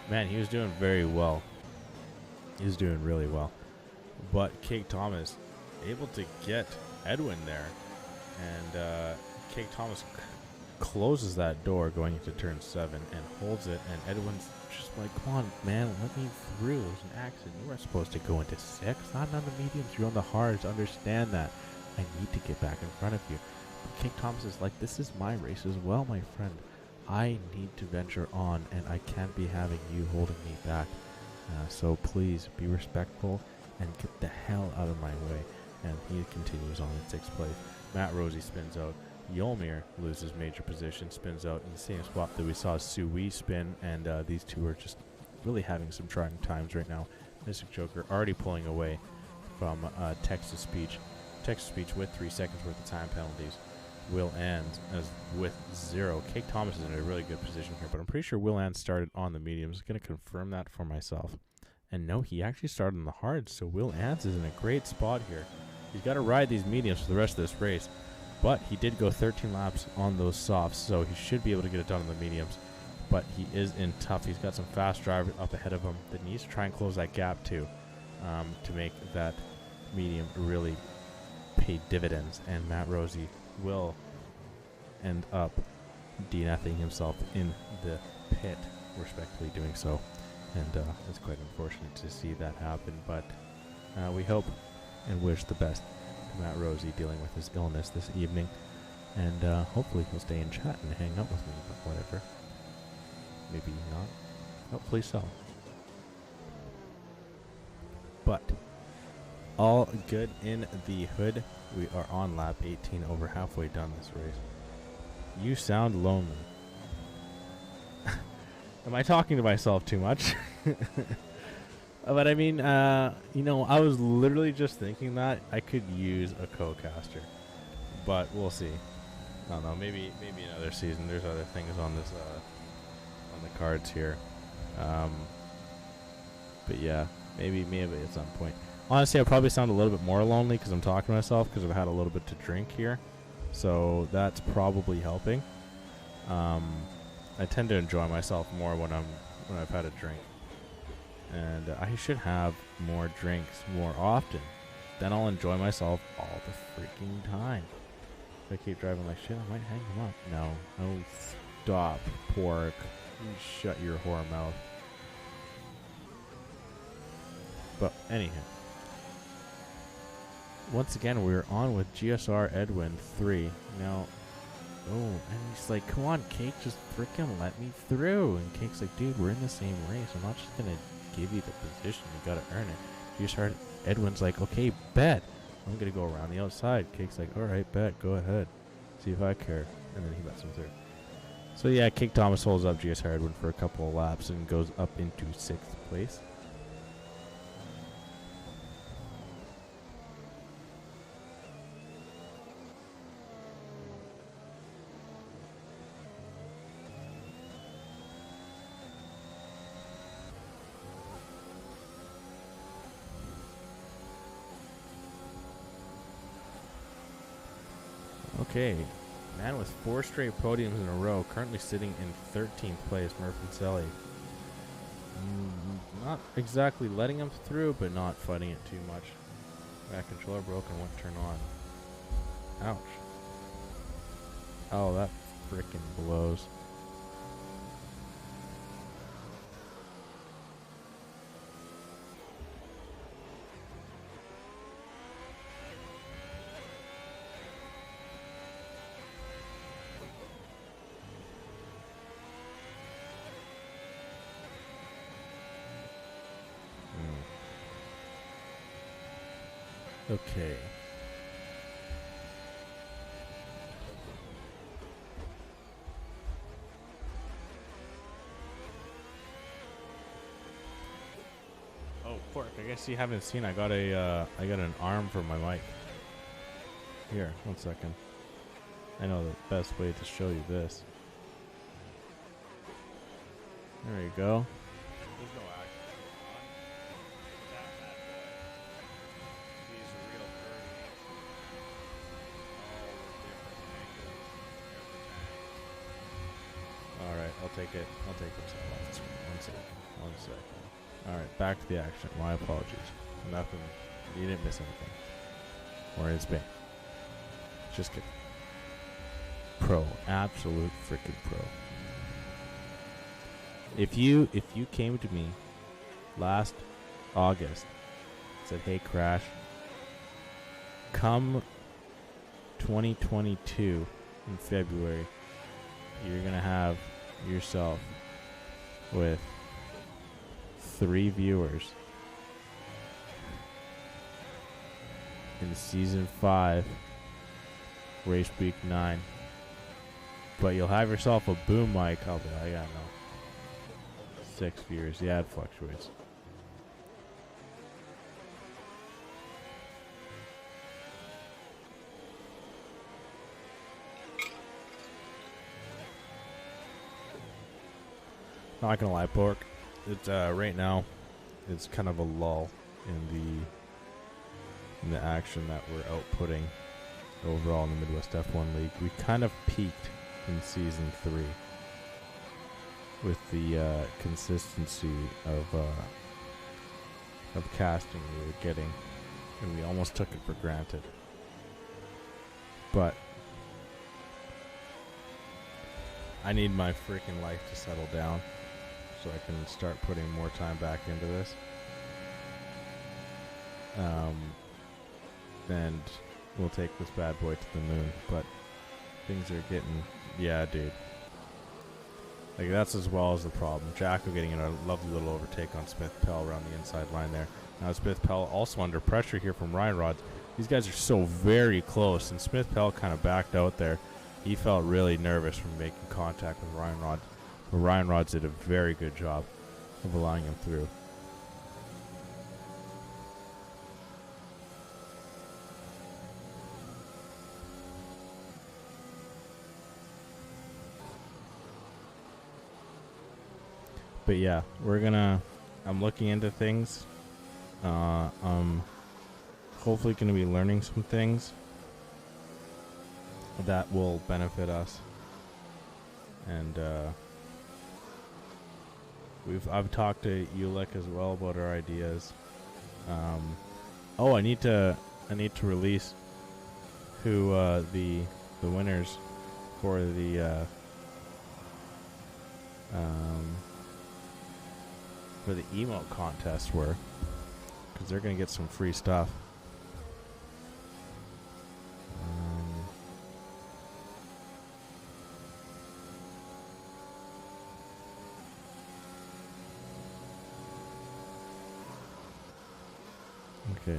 Man, he was doing very well. He was doing really well. But Cake Thomas able to get Edwin there. And Cake Thomas closes that door going into turn 7 and holds it. And Edwin's just like, come on, man, let me through. There's an accident. You weren't supposed to go into 6. Not on the mediums. You're on the hards. Understand that. I need to get back in front of you. King Thomas is like, this is my race as well, my friend. I need to venture on, and I can't be having you holding me back. So please be respectful and get the hell out of my way. And he continues on in 6th place. Matt Rosie spins out. Yolmir loses major position, spins out in the same spot that we saw Sui spin, and these two are just really having some trying times right now. Mystic Joker already pulling away from Texas Speech. Texas Speech with 3 seconds worth of time penalties. Will Anns as with 0. Cake Thomas is in a really good position here, but I'm pretty sure Will Anns started on the mediums. I'm going to confirm that for myself. And no, he actually started on the hards, so Will Anns is in a great spot here. He's got to ride these mediums for the rest of this race. But he did go 13 laps on those softs, so he should be able to get it done on the mediums. But he is in tough. He's got some fast drivers up ahead of him that needs to try and close that gap too, to make that medium really pay dividends. And Matt Rosie will end up DNFing himself in the pit, respectfully doing so. And it's quite unfortunate to see that happen. But we hope and wish the best to Matt Rosie dealing with his illness this evening. And hopefully he'll stay in chat and hang out with me, but whatever. Maybe not. Hopefully so. But all good in the hood. We are on lap 18, over halfway done this race. You sound lonely. Am I talking to myself too much? But I mean, you know, I was literally just thinking that I could use a co-caster, but we'll see. I don't know. Maybe another season. There's other things on this on the cards here. But yeah, maybe at some point. Honestly, I probably sound a little bit more lonely because I'm talking to myself because I've had a little bit to drink here, so that's probably helping. I tend to enjoy myself more when I've had a drink. And I should have more drinks more often. Then I'll enjoy myself all the freaking time. If I keep driving like shit, I might hang him up. No. Oh, stop, pork. You shut your whore mouth. But anyhow. Once again, we're on with GSR Edwin 3. Now, and he's like, come on, Cake, just freaking let me through. And Cake's like, dude, we're in the same race. I'm not just going to give you the position. You gotta earn it. GSR Edwin's like, okay, bet. I'm gonna go around the outside. Cake's like, alright, bet, go ahead. See if I care. And then he lets him through. So yeah, Cake Thomas holds up GSR Edwin for a couple of laps and goes up into 6th place. Okay, man with 4 straight podiums in a row, currently sitting in 13th place, Murphy not exactly letting him through, but not fighting it too much. Back controller broken, won't turn on. Ouch. Oh, that frickin' blows. Okay. Oh, pork! I guess you haven't seen. I got an arm for my mic. Here, 1 second. I know the best way to show you this. There you go. There's no action. Alright, I'll take it. One second. Alright, back to the action. My apologies. Nothing. You didn't miss anything. Or it's me. Just kidding. Pro. Absolute freaking pro. If you came to me last August, said, hey Crash, come 2022 in February, you're gonna have yourself with 3 viewers in season 5, race week 9, but you'll have yourself a boom mic. I'll be like, I got no 6 viewers. Yeah, it fluctuates. Not gonna lie, pork. It's right now, it's kind of a lull in the action that we're outputting overall in the Midwest F1 League. We kind of peaked in Season 3 with the consistency of casting we were getting, and we almost took it for granted. But I need my freaking life to settle down so I can start putting more time back into this. And we'll take this bad boy to the moon. But things are getting, yeah, dude. Like, that's as well as the problem. Jacko getting in a lovely little overtake on Smith Pell around the inside line there. Now Smith Pell also under pressure here from Ryan Rods. These guys are so very close, and Smith Pell kind of backed out there. He felt really nervous from making contact with Ryan Rods. But Ryan Rods did a very good job of allowing him through. But yeah, I'm looking into things. I'm hopefully going to be learning some things that will benefit us. And I've talked to Ulek as well about our ideas. I need to release who the winners for the emote contest were, because they're going to get some free stuff. Okay.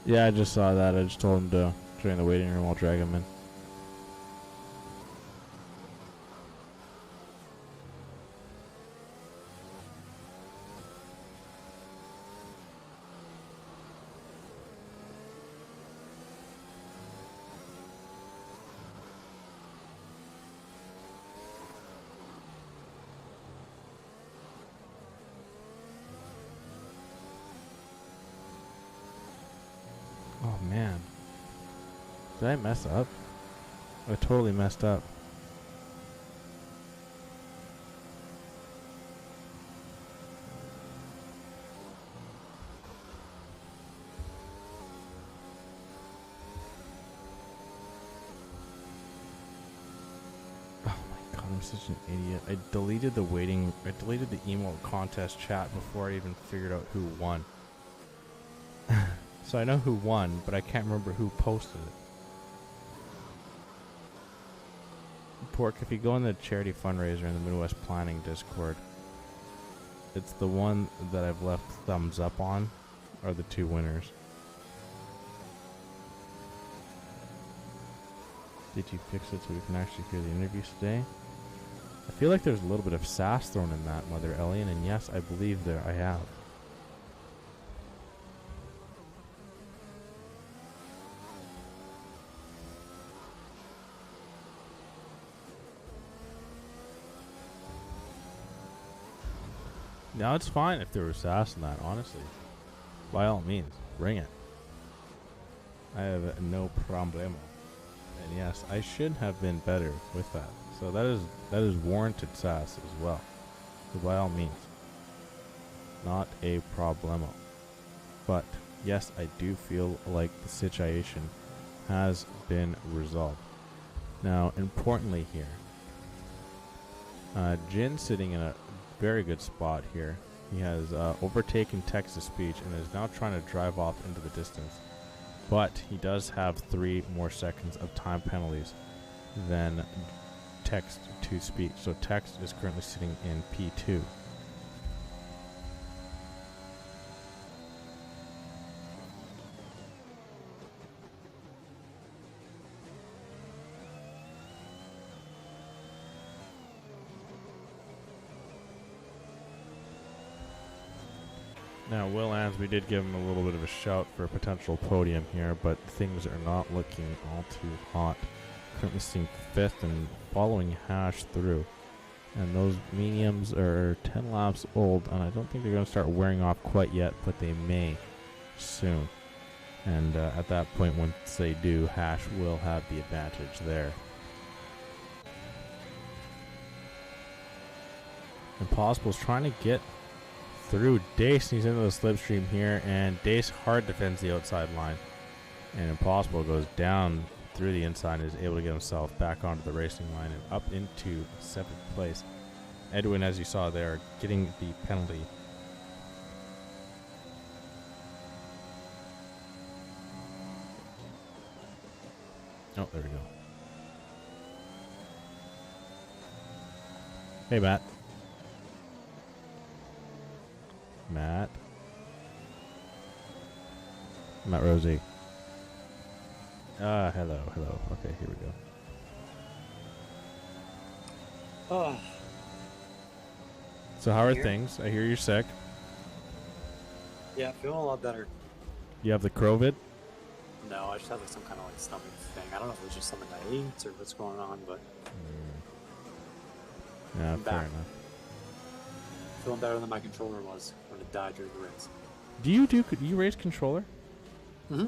Yeah, I just saw that. I just told him to join the waiting room. I'll drag him in. Oh man. Did I mess up? I totally messed up. Oh my god, I'm such an idiot. I deleted the email contest chat before I even figured out who won. So I know who won, but I can't remember who posted it. Pork, if you go in the charity fundraiser in the Midwest Planning Discord, it's the one that I've left thumbs up on are the two winners. Did you fix it so we can actually hear the interviews today? I feel like there's a little bit of sass thrown in that, Mother Alien, and yes, I believe there I have. No, it's fine if there was sass in that, honestly. By all means, bring it. I have no problemo. And yes, I should have been better with that. So that is warranted sass as well. So by all means, not a problemo. But yes, I do feel like the situation has been resolved. Now, importantly here, Jin sitting in a very good spot here. He has overtaken text-to-speech and is now trying to drive off into the distance. But he does have 3 more seconds of time penalties than text-to-speech. So text is currently sitting in P2. Now, Will Ans, we did give him a little bit of a shout for a potential podium here, but things are not looking all too hot. Currently sitting 5th and following Hash through. And those mediums are 10 laps old, and I don't think they're going to start wearing off quite yet, but they may soon. And at that point, once they do, Hash will have the advantage there. Impossible's trying to get through Dace. He's into the slipstream here, and Dace hard defends the outside line. And Impossible goes down through the inside and is able to get himself back onto the racing line and up into 7th place. Edwin, as you saw there, getting the penalty. Oh, there we go. Hey, Matt. Matt Rosie. Hello. Okay, here we go. Oh. So how are things? I hear you're sick. Yeah, feeling a lot better. You have the COVID? No, I just have like some kind of like stomach thing. I don't know if it was just something I ate or what's going on, but Yeah, I'm fair back. enough. Feeling better than my controller was when it died during the race. Do you race controller? Mm-hmm.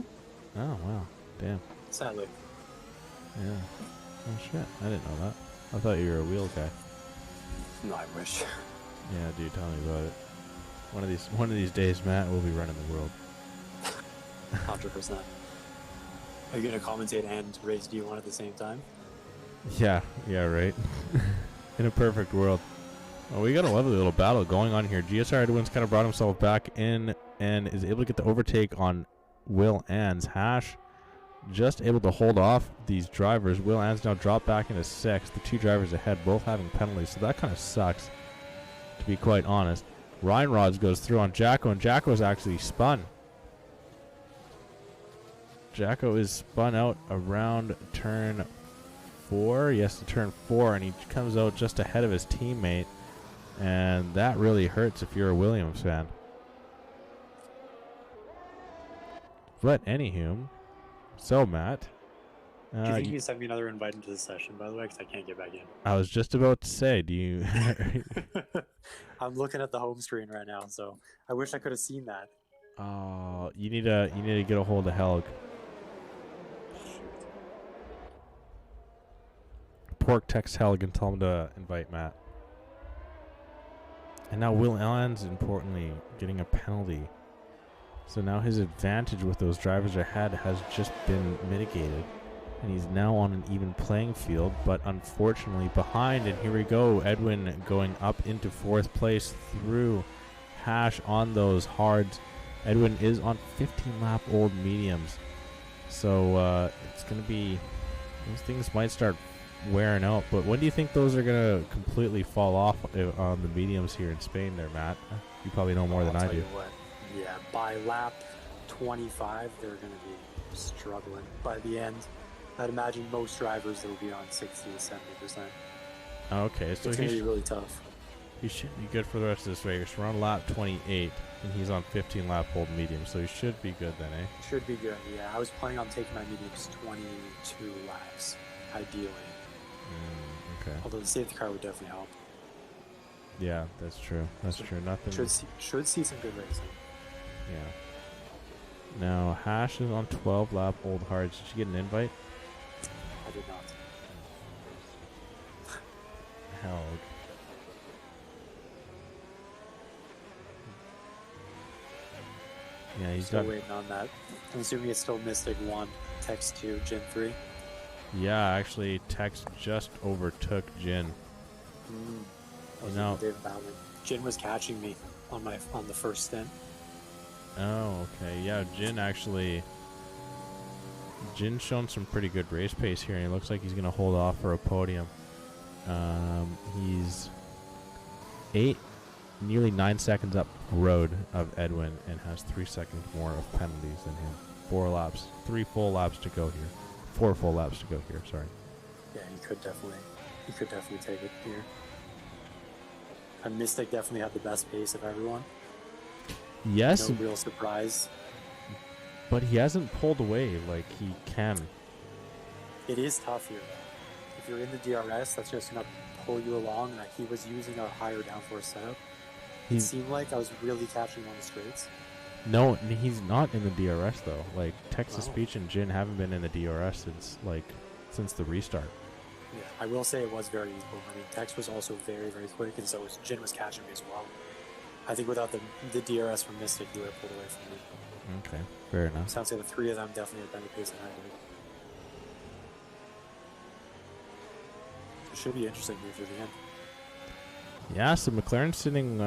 Oh wow, damn. Sadly. Yeah. Oh shit, I didn't know that. I thought you were a wheel guy. No, I wish. Yeah, dude, tell me about it. One of these days, Matt will be running the world. 100%. Are you gonna commentate and race D1 at the same time? Yeah, right. In a perfect world. Well, we got a lovely little battle going on here. GSR Edwin's kind of brought himself back in and is able to get the overtake on Will Ans. Hash just able to hold off these drivers. Will Ans now dropped back into 6th. The 2 drivers ahead both having penalties, so that kind of sucks, to be quite honest. Ryan Rods goes through on Jacko, and Jacko's actually spun. Jacko is spun out around turn 4. Yes, to turn 4, and he comes out just ahead of his teammate. And that really hurts if you're a Williams fan. But anywho, so Matt, Do you think you can send me another invite into the session, by the way, because I can't get back in? I was just about to say, do you? I'm looking at the home screen right now, so I wish I could have seen that. Oh, you need to get a hold of Helg. Pork text Helg and tell him to invite Matt. And now Will Allen's, importantly, getting a penalty. So now his advantage with those drivers ahead has just been mitigated. And he's now on an even playing field, but unfortunately behind. And here we go, Edwin going up into 4th place through Hash on those hards. Edwin is on 15-lap old mediums. So it's going to be, those things might start wearing out. But when do you think those are going to completely fall off on the mediums here in Spain there, Matt? You probably know more than I do. What, yeah, by lap 25, they're going to be struggling. By the end, I'd imagine most drivers will be on 60 to 70%. Okay, so it's going to be really tough. He should be good for the rest of this race. We're on lap 28, and he's on 15-lap old medium, so he should be good then, eh? Should be good, yeah. I was planning on taking my mediums 22 laps, ideally. Okay. Although the safety car would definitely help. Yeah, that's true. That's true. Nothing. Should see some good racing. Yeah. Now Hash is on 12-lap old hards. Did you get an invite? I did not. Hell. Yeah, he's still got. waiting on that. I'm assuming it's still Mystic 1, Text 2, Gen 3. Yeah, actually, Tex just overtook Jin. David Bowman. Jin was catching me on the first stint. Oh, okay. Yeah, Jin's shown some pretty good race pace here, and it looks like he's going to hold off for a podium. He's nearly 9 seconds up road of Edwin and has 3 seconds more of penalties than him. 4 laps. 3 full laps to go here. 4 full laps to go here, sorry. Yeah, he could definitely take it here. And Mystic definitely had the best pace of everyone. Yes, No real surprise. but he hasn't pulled away like he can. It is tough here, though. If you're in the DRS, that's just going to pull you along. And he was using a higher downforce setup. It seemed like I was really catching him on the straights. No, he's not in the DRS though. Like Texas Speech and Jin haven't been in the DRS since the restart. Yeah, I will say it was very equal. I mean, Tex was also very, very quick, and so was Jin was catching me as well. I think without the DRS from Mystic, he would have pulled away from me. Okay, fair enough. Sounds like the three of them definitely had better pace than I did. It should be interesting here through the end. Yeah, so McLaren's sitting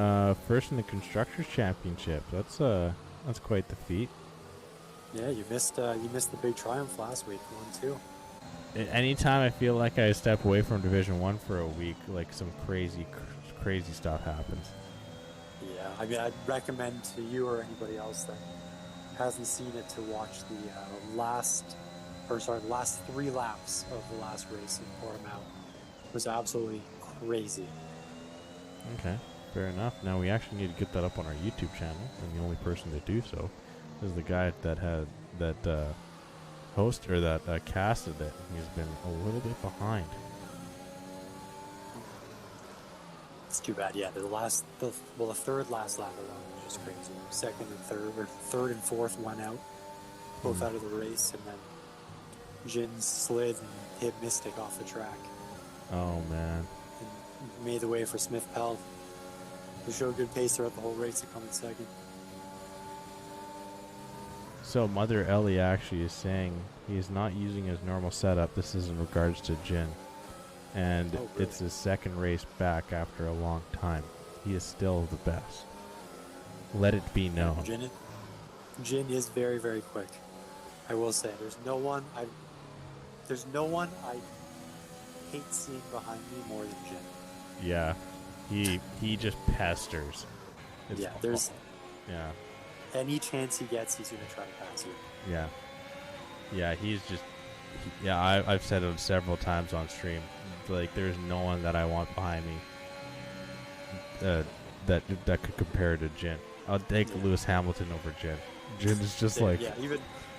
first in the Constructors' Championship. That's quite the feat. Yeah, you missed the big triumph last week, 1-2. Anytime I feel like I step away from Division 1 for a week, like some crazy stuff happens. Yeah, I mean, I'd recommend to you or anybody else that hasn't seen it to watch the last 3 laps of the last race in Portimao. It was absolutely crazy. Okay, fair enough. Now we actually need to get that up on our YouTube channel, and the only person to do so is the guy that had that host or that casted it. He's been a little bit behind. It's too bad. Yeah, the third last lap alone was just crazy. Second and third, or third and fourth went out, both out of the race, and then Jin slid and hit Mystic off the track. Oh man. And made the way for Smith Pell, who showed good pace throughout the whole race to come in second. So Mother Ellie actually is saying he is not using his normal setup. This is in regards to Jin. And really? It's his second race back after a long time. He is still the best. Let it be known. Jin is very, very quick. I will say, there's no one I hate seeing behind me more than Jin. Yeah, he just pesters. Yeah. Any chance he gets, he's going to try to pass you. Yeah, he's just. I've said it several times on stream. Like, there's no one that I want behind me that could compare to Jin. I'll take Lewis Hamilton over Jin. Jin is just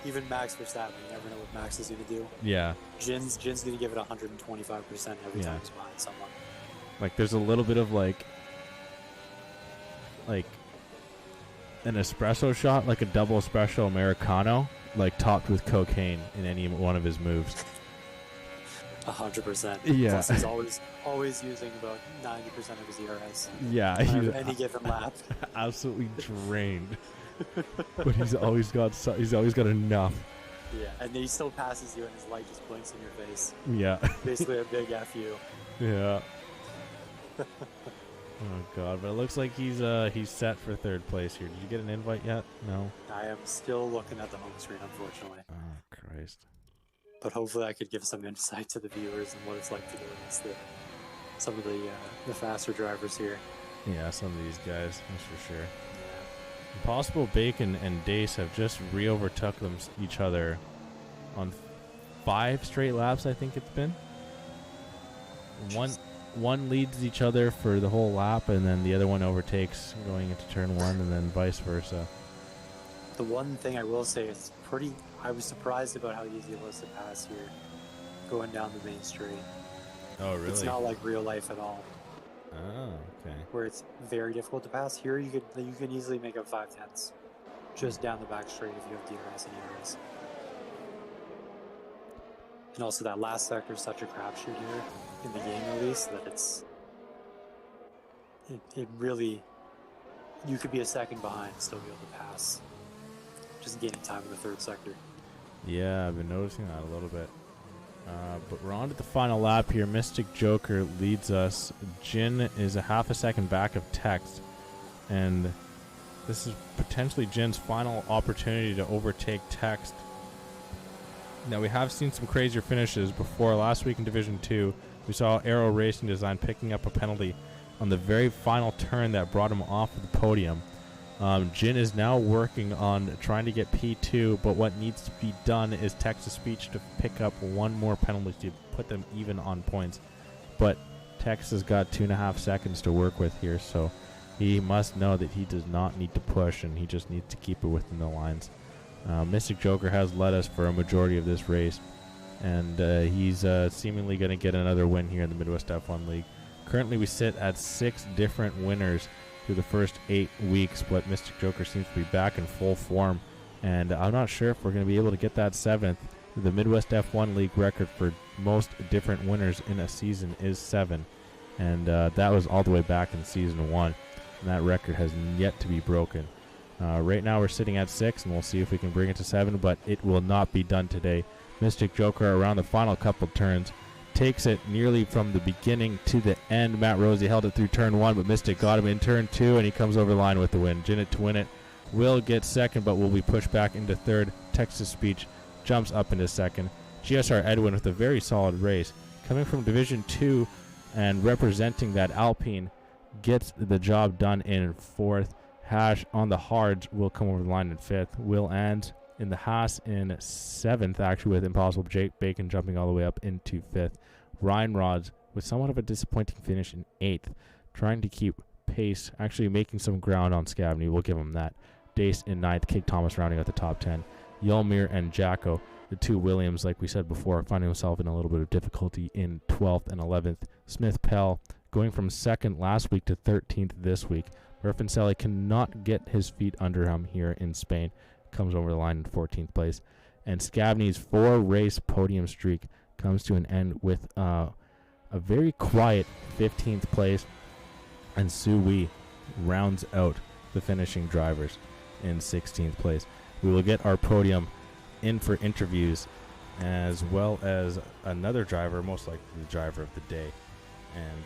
even Max Verstappen. You never know what Max is going to do. Yeah. Jin's going to give it 125% every time he's behind someone. Like, there's a little bit of like an espresso shot, like a double espresso Americano, like topped with cocaine in any one of his moves. 100%. Yeah. Plus he's always using about 90% of his ERS. Yeah. On any given lap. Absolutely drained. But he's always got enough. Yeah, and he still passes you and his light just blinks in your face. Yeah. Basically a big F you. Yeah. Oh god, but it looks like he's set for third place here. Did you get an invite yet? No. I am still looking at the home screen, unfortunately. Oh Christ. But hopefully I could give some insight to the viewers and what it's like to go against some of the faster drivers here. Yeah, some of these guys, that's for sure. Yeah. Impossible Bacon and Dace have just re-overtook each other on 5 straight laps, I think it's been. One leads each other for the whole lap, and then the other one overtakes going into turn 1, and then vice versa. The one thing I will say is I was surprised about how easy it was to pass here, going down the main straight. Oh, really? It's not like real life at all. Oh, okay. Where it's very difficult to pass. Here you can easily make up 5/10 just down the back straight if you have DRS and ERS. And also that last sector is such a crapshoot here in the game, at least, that it really, you could be a second behind and still be able to pass. Just gaining time in the third sector. Yeah, I've been noticing that a little bit. But we're on to the final lap here. Mystic Joker leads us. Jin is a half a second back of Text. And this is potentially Jin's final opportunity to overtake Text. Now, we have seen some crazier finishes before. Last week in Division 2, we saw Aero Racing Design picking up a penalty on the very final turn that brought him off of the podium. Jin is now working on trying to get P2, but what needs to be done is text-to-speech to pick up one more penalty to put them even on points. But Tex has got 2.5 seconds to work with here, so he must know that he does not need to push, and he just needs to keep it within the lines. Mystic Joker has led us for a majority of this race, and he's seemingly going to get another win here in the Midwest F1 League. Currently, we sit at 6 different winners through the first 8 weeks, but Mystic Joker seems to be back in full form, and I'm not sure if we're going to be able to get that 7th. The Midwest F1 League record for most different winners in a season is 7, and that was all the way back in Season 1, and that record has yet to be broken. Right now we're sitting at 6, and we'll see if we can bring it to 7, but it will not be done today. Mystic Joker, around the final couple turns, takes it nearly from the beginning to the end. Matt Rosie held it through turn 1, but Mystic got him in turn 2, and he comes over the line with the win. Jinnit to win it will get second, but will be pushed back into third. Texas Speech jumps up into second. GSR Edwin with a very solid race. Coming from Division 2 and representing that Alpine, gets the job done in fourth. Hash on the hards will come over the line in fifth. Will Ans in the Haas in seventh, actually, with Impossible Jake Bacon jumping all the way up into fifth. Ryan Rods with somewhat of a disappointing finish in eighth, trying to keep pace, actually making some ground on Scavney. We'll give him that. Dace in ninth. Kate Thomas rounding out the top 10. Yelmir and Jacko, the two Williams, like we said before, finding himself in a little bit of difficulty in 12th and 11th. Smith Pell going from second last week to 13th this week. Murfincelli cannot get his feet under him here in Spain. Comes over the line in 14th place. And Scavney's 4-race podium streak comes to an end with a very quiet 15th place. And Sue Wee rounds out the finishing drivers in 16th place. We will get our podium in for interviews, as well as another driver, most likely the driver of the day. And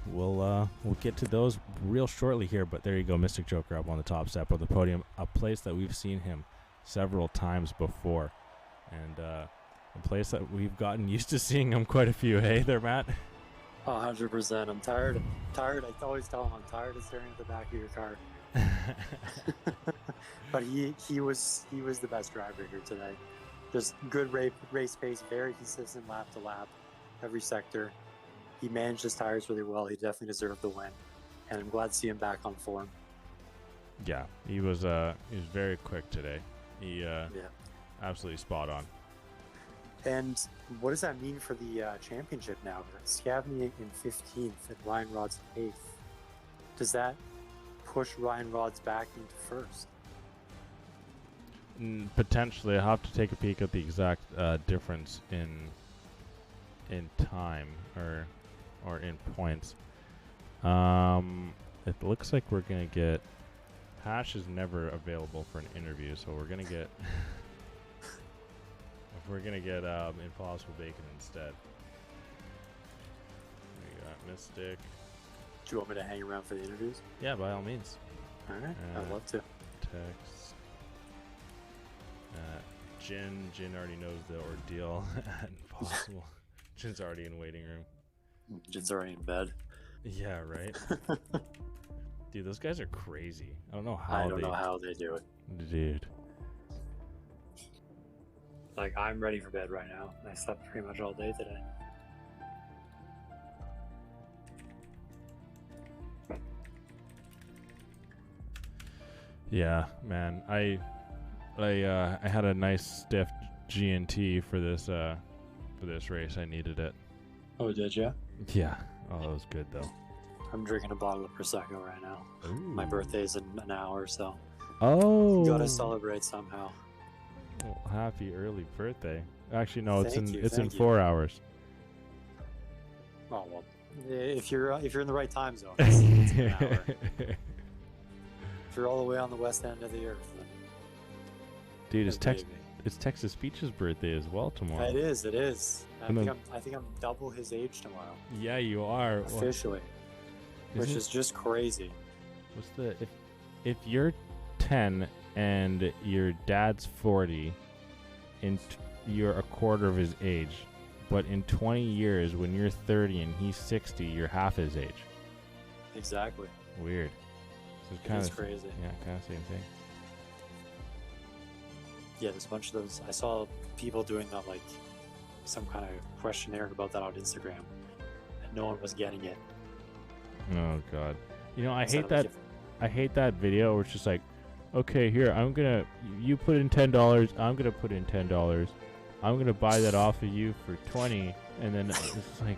we'll get to those real shortly here. But there you go, Mystic Joker up on the top step of the podium, a place that we've seen him several times before, and a place that we've gotten used to seeing him quite a few. Hey there, Matt. 100%. I'm tired. I always tell him I'm tired of staring at the back of your car. But he was the best driver here today. Just good race pace, very consistent lap to lap, every sector. He managed his tires really well. He definitely deserved the win, and I'm glad to see him back on form. Yeah, he was very quick today. He absolutely spot on. And what does that mean for the championship now? Scavney in 15th and Ryan Rods in 8th. Does that push Ryan Rods back into first? Potentially. I'll have to take a peek at the exact difference in time or in points. It looks like we're gonna get Hash is never available for an interview, so we're gonna get Impossible Bacon instead. We got Mystic. Do you want me to hang around for the interviews? Yeah, by all means. All right, I'd love to. Text. Jin already knows the ordeal at Impossible. Jin's already in waiting room. Jin's already in bed. Yeah, right. Dude, those guys are crazy. I don't know how they do it. Dude. Like, I'm ready for bed right now. I slept pretty much all day today. Yeah, man. I had a nice stiff G&T for this race. I needed it. Oh, did you? Yeah. Oh, that was good though. I'm drinking a bottle of Prosecco right now. Ooh. My birthday's in an hour, so oh, gotta celebrate somehow. Well, happy early birthday. Actually, no, it's Thank you, in thank you. 4 hours. Oh well, if you're in the right time zone, it's an hour. If you're all the way on the west end of the earth, then Dude, then it's Texas Speech's birthday as well tomorrow. It is. And I think I'm double his age tomorrow. Yeah, you are. Officially. Which is just crazy. What's the if you're 10 and your dad's 40, you're a quarter of his age, but in 20 years when you're 30 and he's 60, you're half his age. Exactly. Weird. So it's kind of crazy. Yeah, kind of same thing. Yeah, there's a bunch of those. I saw people doing that, like some kind of questionnaire about that on Instagram, and no one was getting it. Oh God. You know, I instead hate of, that. like, I hate that video where it's just like, okay, here you put in $10. I'm gonna put in $10. I'm gonna buy that off of you for 20, and then it's like,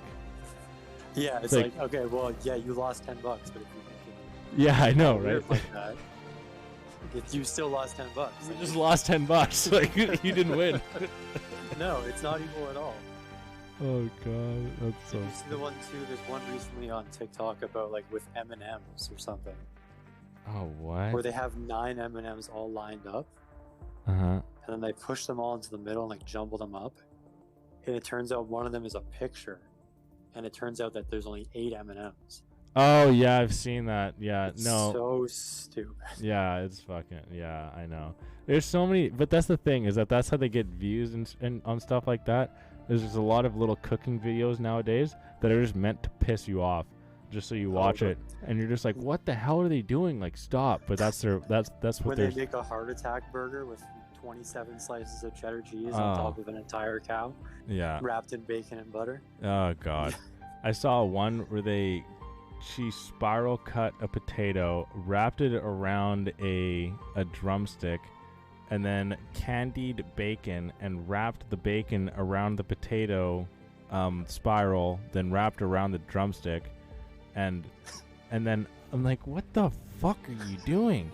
yeah, it's like, okay, well, yeah, you lost $10, but if you yeah, I know, weird right? like that, you still lost $10. You Like, just lost $10. Like you didn't win. no, it's not equal at all. Oh god, that's so. Did you see the one too? There's one recently on TikTok about like with M&Ms or something, Oh what? where they have 9 M&Ms all lined up, Uh huh. and then they push them all into the middle and like jumble them up, and it turns out one of them is a picture, and it turns out that there's only 8 M&Ms. Oh yeah, I've seen that. Yeah, It's no. so stupid. Yeah, it's fucking. Yeah, I know. There's so many, but that's the thing is that's how they get views and on stuff like that. There's just a lot of little cooking videos nowadays that are just meant to piss you off, just so you watch it, and you're just like, what the hell are they doing? Like, stop! But that's what When they're. they make a heart attack burger with 27 slices of cheddar cheese Oh. on top of an entire cow, Yeah. wrapped in bacon and butter. Oh god. I saw one where she spiral cut a potato, wrapped it around a drumstick, and then candied bacon and wrapped the bacon around the potato spiral, then wrapped around the drumstick, and then I'm like, what the fuck are you doing?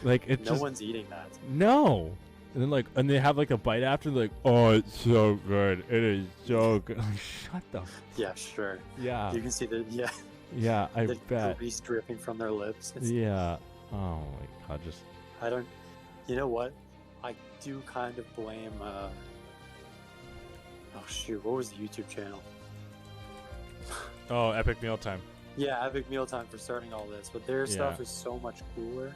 Like it No just one's eating that. no. And then and they have like a bite after, like, oh, it's so good. It is so good. Shut the. Yeah, sure. Yeah. You can see the Yeah, I the bet. grease dripping from their lips. Yeah. Oh my god, just. I don't. You know what? I do kind of blame. Oh shoot! What was the YouTube channel? Oh, Epic Mealtime. Yeah, Epic Mealtime for starting all this, but their stuff is so much cooler.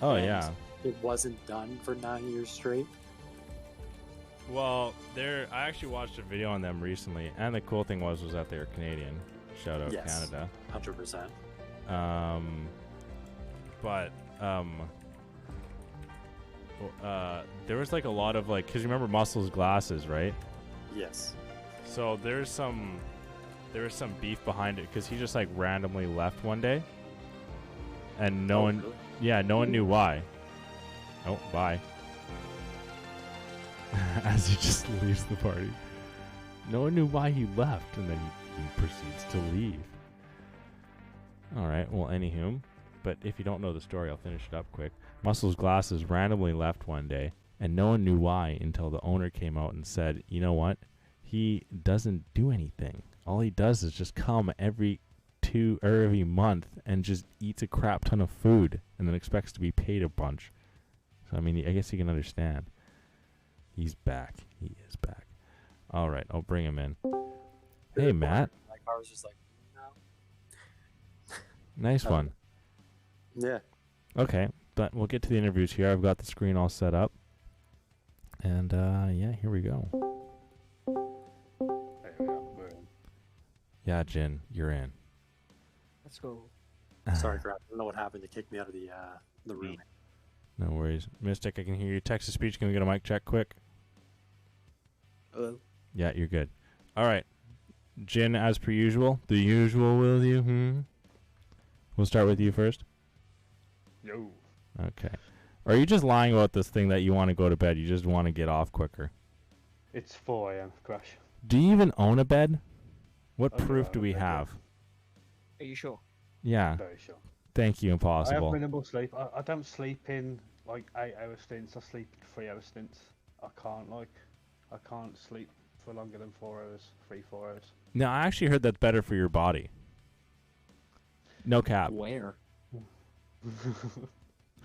Oh and yeah. It wasn't done for 9 years straight. Well, I actually watched a video on them recently, and the cool thing was that they're Canadian. Shout out Yes. Canada. 100%. There was like a lot of like, cause you remember Muscle's glasses, right? Yes. So there was some beef behind it, cause he just like randomly left one day, and no one, Really? yeah, no one knew why. Oh, bye. As he just leaves the party. No one knew why he left, and then he proceeds to leave. Alright, well, anywho. But if you don't know the story, I'll finish it up quick. Muscle's glasses randomly left one day, and no one knew why until the owner came out and said, you know what? He doesn't do anything. All he does is just come every month and just eats a crap ton of food and then expects to be paid a bunch. So, I mean, I guess you can understand. He's back. He is back. All right, I'll bring him in. Hey, Matt. My car was just like, no. Nice one. Yeah. Okay, but we'll get to the interviews here. I've got the screen all set up. And, yeah, here we go. There we go. We're in. Yeah, Jin, you're in. Let's go. Sorry, crap. I don't know what happened to kick me out of the room. No worries. Mystic, I can hear you. Text to speech. Can we get a mic check quick? Hello. Yeah, you're good. All right. Jin, as per usual. The usual, will you? We'll start with you first. Yo. Okay. Or are you just lying about this thing that you want to go to bed? You just want to get off quicker? It's 4 a.m. Crash. Do you even own a bed? What I do proof own do a we bed, yeah. have? Are you sure? Yeah. Very sure. Thank you, I Impossible. have minimal sleep. I don't sleep in like 8-hour stints. I sleep 3-hour stints. I can't sleep for longer than 4 hours. 3-4 hours. Now, I actually heard that's better for your body. No cap. Where?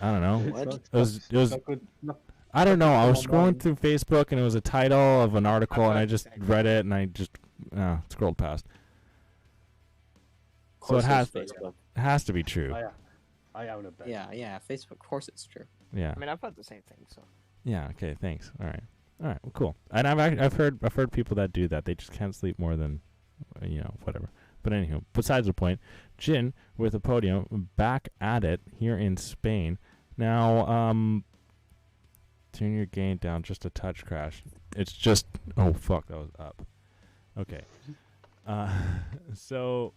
I don't know. What? It's It was. not good. No, I don't know. I was Come scrolling on. through Facebook and it was a title of an article and I just Exactly. read it and I just scrolled past. So it has to be true. I own a bed. Yeah, Facebook. Of course it's true. Yeah. I mean, I've had the same thing, so. Yeah. Okay. Thanks. All right. Well, cool. And I've heard people that do that. They just can't sleep more than, whatever. But anywho, besides the point, Jin with a podium back at it here in Spain. Now, turn your gain down just a touch, Crash. It's just, oh fuck, that was up. Okay. So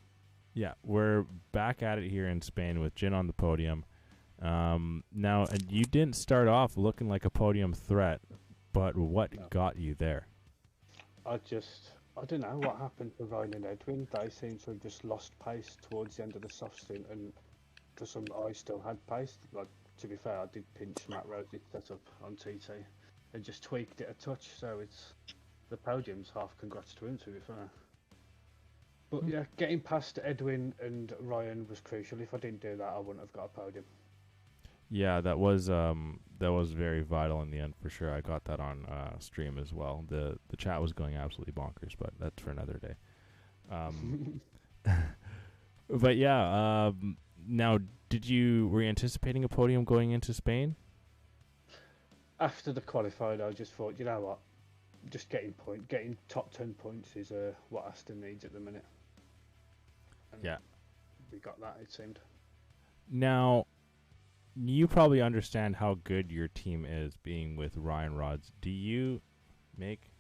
Yeah, we're back at it here in Spain with Jin on the podium. Now, you didn't start off looking like a podium threat, but what No. got you there? I don't know what happened to Ryan and Edwin. They seem to have just lost pace towards the end of the soft stint, and for some, I still had pace. Like, to be fair, I did pinch Matt Rosie's setup on TT and just tweaked it a touch, so it's the podium's half congrats to him, to be fair. But yeah, getting past Edwin and Ryan was crucial. If I didn't do that, I wouldn't have got a podium. Yeah, that was very vital in the end for sure. I got that on stream as well. The chat was going absolutely bonkers, but that's for another day. But yeah, now were you anticipating a podium going into Spain? After the qualified, I just thought, you know what, just getting top 10 points is what Aston needs at the minute. And Yeah. we got that, it seemed. Now, you probably understand how good your team is being with Ryan Rods. Do you make...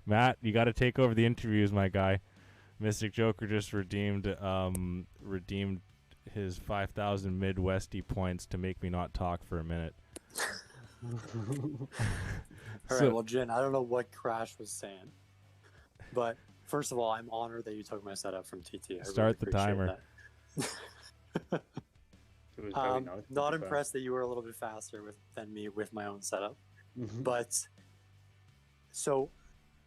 Matt, you got to take over the interviews, my guy. Mystic Joker just redeemed his 5,000 Midwesty points to make me not talk for a minute. All right, well, Jin, I don't know what Crash was saying, but first of all, I'm honored that you took my setup from TT. I Start the really appreciate timer. that. It was very nice. Not impressed that you were a little bit faster than me with my own setup. Mhm. But so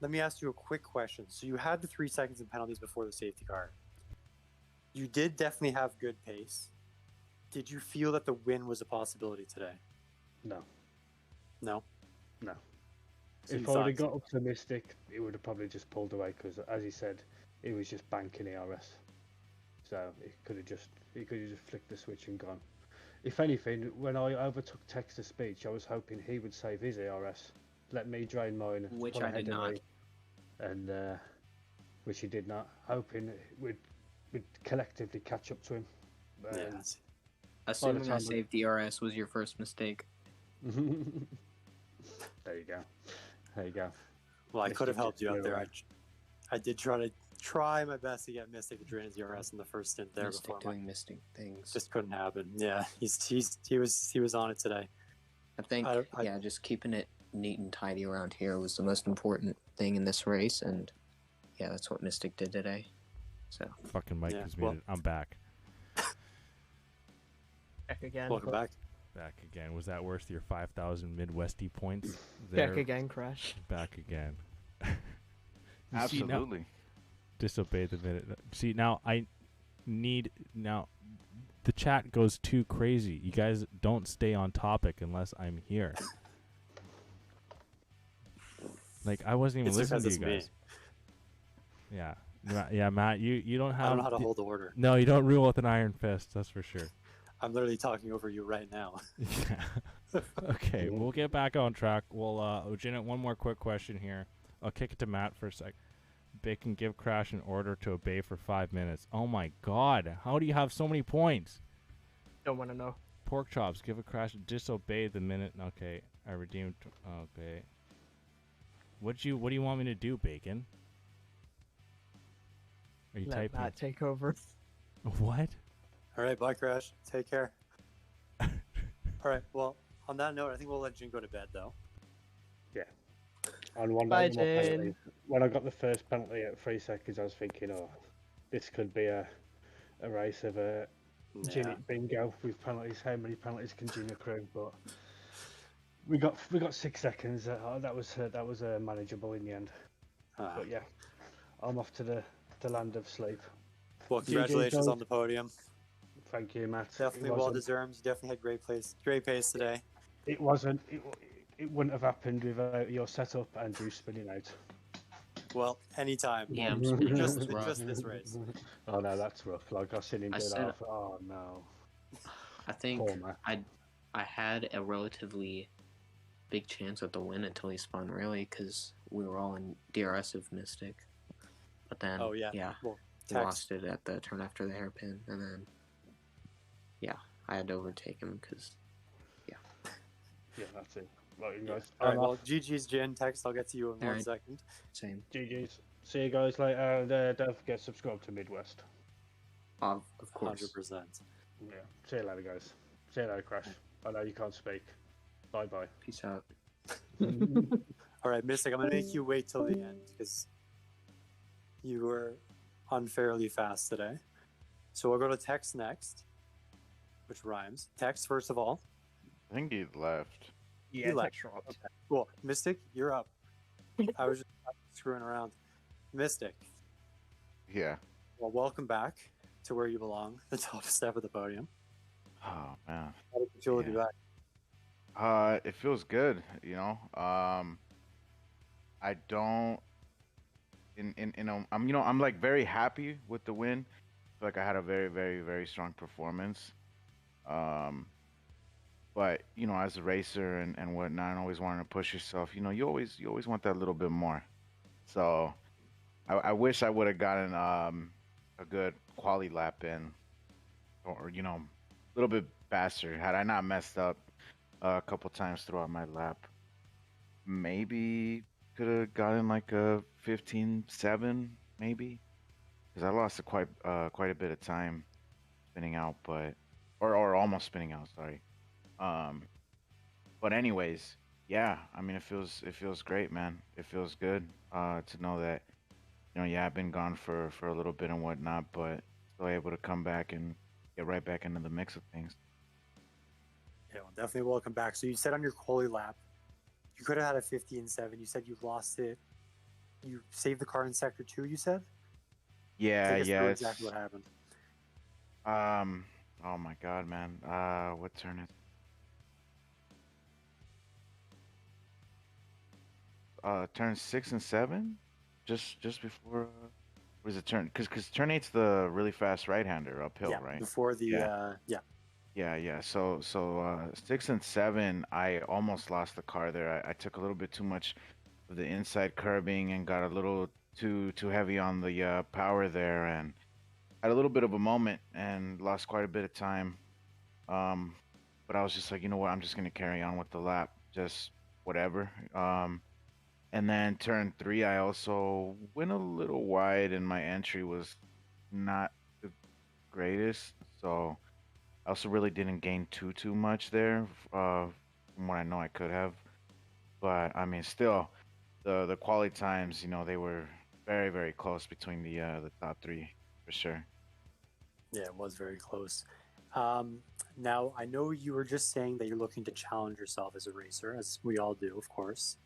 let me ask you a quick question. So you had the 3 seconds in penalties before the safety car. You did definitely have good pace. Did you feel that the win was a possibility today? No. No? No. So If you I would thought- have got up to Mystic, it would have probably just pulled away because, as he said, it was just banking ERS. So he could have just flicked the switch and gone. If anything, when I overtook text to speech, I was hoping he would save his ERS, let me drain mine, Which pull I ahead did of not. me, and which he did not. Hoping we'd collectively catch up to him. Yeah. Assuming I time saved DRS was your first mistake. There you go. There you go. Well, I Mystic could have helped gets you out the there. ERS. I did try my best to get Mystic to drain his ERS in the first stint there Mystic before. doing Mystic things. Just couldn't happen. Yeah, he was on it today. I think, I- just keeping it neat and tidy around here was the most important thing in this race, and yeah, that's what Mystic did today. So Fucking mic Yeah, is well- muted. I'm back. Back again. Welcome back. Back again. Was that worth your 5,000 Midwesty points? Back There. again, Crash. Back again. See, now, Absolutely. disobey the minute. See, now now the chat goes too crazy. You guys don't stay on topic unless I'm here. Like, I wasn't even It's listening because to you it's guys. Yeah. Yeah, Matt, you don't have... I don't know how to hold the order. No, you don't rule with an iron fist, that's for sure. I'm literally talking over you right now. Yeah. Okay, we'll get back on track. We'll, Janet, one more quick question here. I'll kick it to Matt for a sec. Bacon, give Crash an order to obey for 5 minutes. Oh my god, how do you have so many points? Don't want to know. Pork chops, give a Crash disobey the minute. Okay, I redeemed. Okay. What do you want me to do, Bacon? Are you Let typing? Matt take over. What? All right, bye, Crash. Take care. All right. Well, on that note, I think we'll let Jin go to bed, though. On one Bye, of my Jin. penalties, when I got the first penalty at 3 seconds, I was thinking, oh, this could be a race of a Yeah. bingo with penalties. How many penalties can Jin accrue? But we got 6 seconds. That was manageable in the end. But yeah, I'm off to the land of sleep. Well, GG, congratulations guys. on the podium. Thank you, Matt. Definitely well deserved. You definitely had great pace today. It wasn't. It wouldn't have happened without your setup and you spinning out. Well, anytime. yeah, I'm spinning Just, this rough. just this race. Oh no, that's rough. Like I seen him I do that. said- I thought, oh no. I think Poor Matt. I had a relatively big chance at the win until he spun really, because we were all in DRS of Mystic. But then, Oh yeah. yeah, Well, he text. lost it at the turn after the hairpin, and then, yeah, I had to overtake him because, Yeah, that's it. Right, you guys. All right. I'm Well, off. GG's Jin. Text. I'll get to you in All one right. second. same. GG's. See you guys later. And don't forget subscribe to Midwest. Of course. 100%. Yeah. See you later, guys. See you later, Crash. I know you can't speak. Bye bye. Peace out. All right, Mystic, I'm going to make you wait till the end because you were unfairly fast today. So we'll go to Tex next, which rhymes. Tex, first of all. I think he left. Yeah, You left. text dropped. Okay, cool. Mystic, you're up. I was just screwing around. Mystic, Yeah. well, welcome back to where you belong, the top step of the podium. Oh man. How did you feel to be Yeah. back? It feels good, you know. I don't I'm like very happy with the win. I feel like I had a very, very, very strong performance. But as a racer and whatnot, and always wanting to push yourself, you always want that little bit more. So I wish I would have gotten a good quali lap in, or a little bit faster. Had I not messed up a couple times throughout my lap, maybe could have gotten like a 15.7, maybe, because I lost quite a bit of time spinning out, but or almost spinning out. Sorry. But anyways, yeah. I mean, it feels great, man. It feels good to know that yeah, I've been gone for a little bit and whatnot, but still able to come back and get right back into the mix of things. Yeah, well, definitely welcome back. So you said on your quali lap, you could have had a 15.7. You said you lost it. You saved the car in sector 2, you said? Yeah, Take us yeah. through It's, exactly what happened. oh my God, man. What turn is? Turn 6 and 7, just before. What is it turn? Because turn 8's the really fast right-hander uphill, Yeah, right? before the, Yeah. Yeah. So 6 and 7, I almost lost the car there. I took a little bit too much of the inside curbing and got a little too heavy on the power there, and had a little bit of a moment and lost quite a bit of time. But I was just like, you know what? I'm just gonna carry on with the lap, just whatever. And then turn 3, I also went a little wide, and my entry was not the greatest. So I also really didn't gain too much there, from what I know I could have. But I mean, still, the quality times, they were very, very close between the top 3 for sure. Yeah, it was very close. Now, I know you were just saying that you're looking to challenge yourself as a racer, as we all do, of course.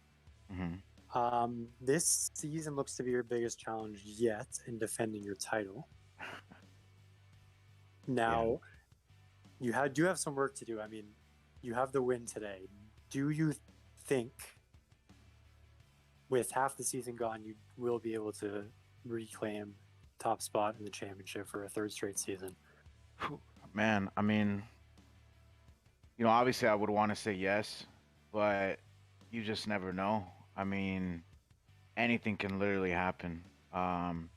Hmm. This season looks to be your biggest challenge yet in defending your title. Now, you do have some work to do. I mean, you have the win today. Do you think, with half the season gone, you will be able to reclaim top spot in the championship for a third straight season? Man, I mean, obviously I would want to say yes, but you just never know. I mean, anything can literally happen. I'm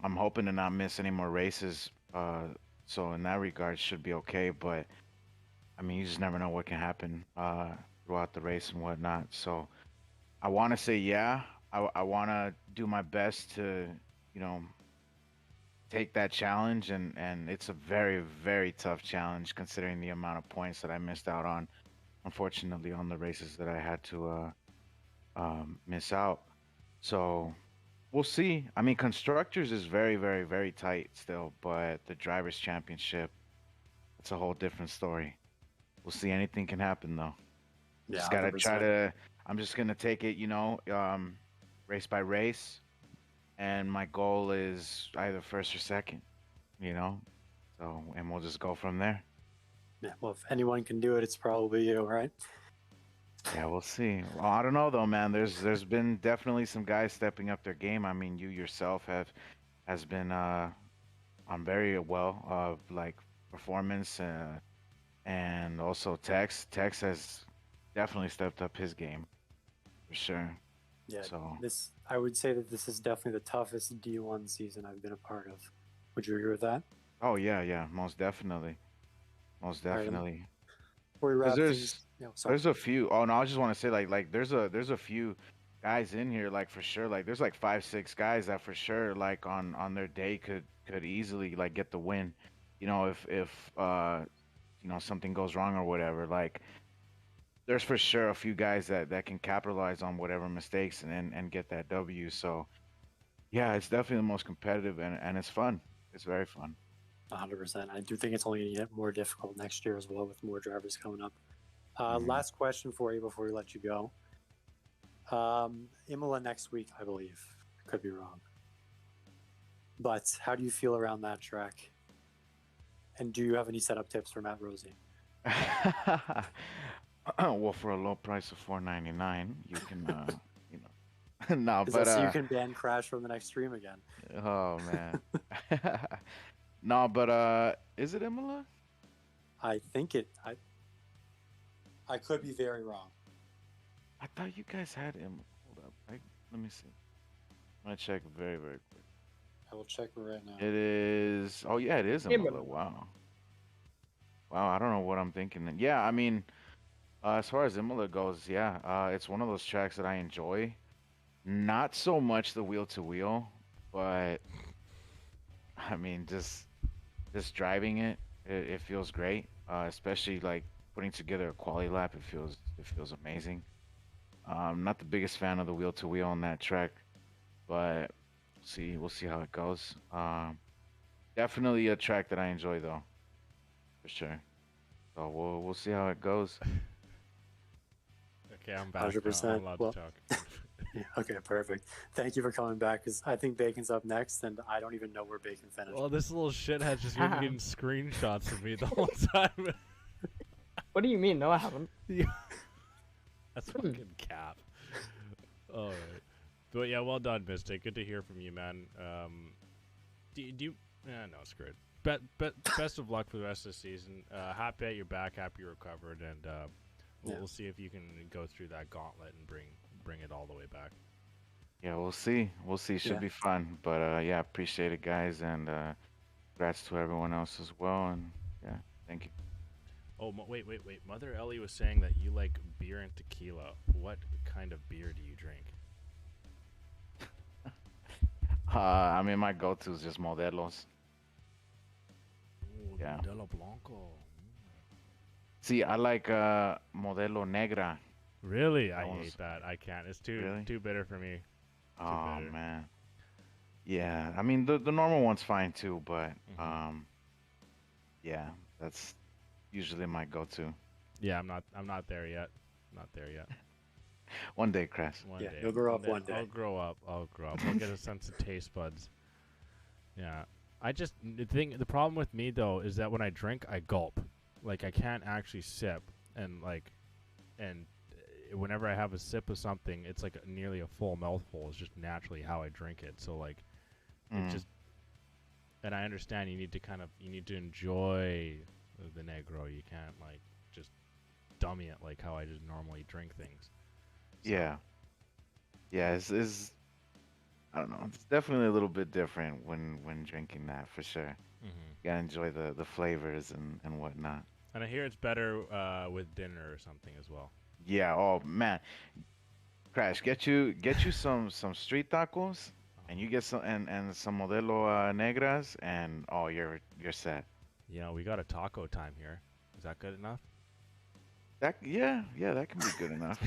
hoping to not miss any more races, so in that regard, should be okay. But I mean, you just never know what can happen throughout the race and whatnot. So I want to say yeah. I want to do my best to, take that challenge, and it's a very, very tough challenge considering the amount of points that I missed out on, unfortunately, on the races that I had to miss out. So we'll see. I mean, constructors is very, very, very tight still, but the drivers' championship, it's a whole different story. We'll see. Anything can happen though. Yeah, Just gotta 100%. try to. I'm just gonna take it, race by race, and my goal is either first or second. You know, so and we'll just go from there. Yeah, well, if anyone can do it, it's probably you, right? Yeah, we'll see. Well, I don't know though, man. There's been definitely some guys stepping up their game. I mean, you yourself has been on very well like performance, and also Tex has definitely stepped up his game for sure. Yeah, So I would say that this is definitely the toughest D1 season I've been a part of. Would you agree with that? oh yeah, most definitely, most All right, definitely. Before we wrap Because things, sorry. there's a few. Oh no, I just want to say like there's a few guys in here like for sure. Like there's like 5, 6 guys that for sure like on their day could easily like get the win. You know, if you know something goes wrong or whatever. Like there's for sure a few guys that can capitalize on whatever mistakes and get that W. So yeah, it's definitely the most competitive and it's fun. It's very fun. 100%. I do think it's only going to get more difficult next year as well with more drivers coming up. Mhm. Last question for you before we let you go. Imola next week, I believe. Could be wrong. But how do you feel around that track? And do you have any setup tips for Matt Rosie? Well, for a low price of $4.99, you can, you know, no, Is but that so you can ban Crash from the next stream again? oh man, no, but is it Imola? I think it. I could be very wrong. I thought you guys had Imola. Hold up, let me see. I'm gonna check very, very quick. I will check right now. It is. Oh yeah, it is Imola. Imola. Wow. Wow, I don't know what I'm thinking. Then. Yeah, I mean, as far as Imola goes, yeah, it's one of those tracks that I enjoy. Not so much the wheel to wheel, but I mean, just driving it feels great. Especially like putting together a quality lap, it feels amazing. Not the biggest fan of the wheel to wheel on that track, but we'll see how it goes. Definitely a track that I enjoy though, for sure. So we'll see how it goes. Okay, I'm back. 100%. Now. I'm allowed Well, to talk. yeah, okay, perfect. Thank you for coming back because I think Bacon's up next, and I don't even know where Bacon finished. Well, this little shithead's just been getting screenshots of me the whole time. What do you mean? No, I haven't. That's fucking cap. All right. But yeah, well done, Mystic. Good to hear from you, man. Do you? No, screw it. Best of luck for the rest of the season. Happy that you're back. Happy you recovered, and we'll see if you can go through that gauntlet and bring it all the way back. Yeah, we'll see. We'll see. Should Yeah. be fun. But yeah, appreciate it, guys, and congrats to everyone else as well. And yeah, thank you. Oh, wait. Mother Ellie was saying that you like beer and tequila. What kind of beer do you drink? I mean, my go-to is just Modelos. Ooh, Yeah. Modelo Blanco. See, I like Modelo Negra. Really? I That one's- hate that. I can't. It's too Really? too bitter for me. Oh bitter. man. Yeah, I mean the normal one's fine too, but Mhm. yeah, that's usually my go-to. Yeah, I'm not there yet. Not there yet. One day, Chris. One Yeah, day. you'll grow up one day. I'll grow up. I'll get a sense of taste buds. Yeah. The problem with me though is that when I drink, I gulp. Like I can't actually sip, and whenever I have a sip of something, it's like nearly a full mouthful. It's just naturally how I drink it. So like, it just. And I understand you need to enjoy the Negro. You can't like just dummy it like how I just normally drink things. So, Yeah. Yeah, it's I don't know. It's definitely a little bit different when drinking that for sure. mhm. You gotta enjoy the flavors and whatnot. And I hear it's better with dinner or something as well. Yeah. Oh man, Crash, get you some street tacos, and you get some some Modelo Negras, and oh, you're set. You know, we got a taco time here. Is that good enough? That that can be good enough.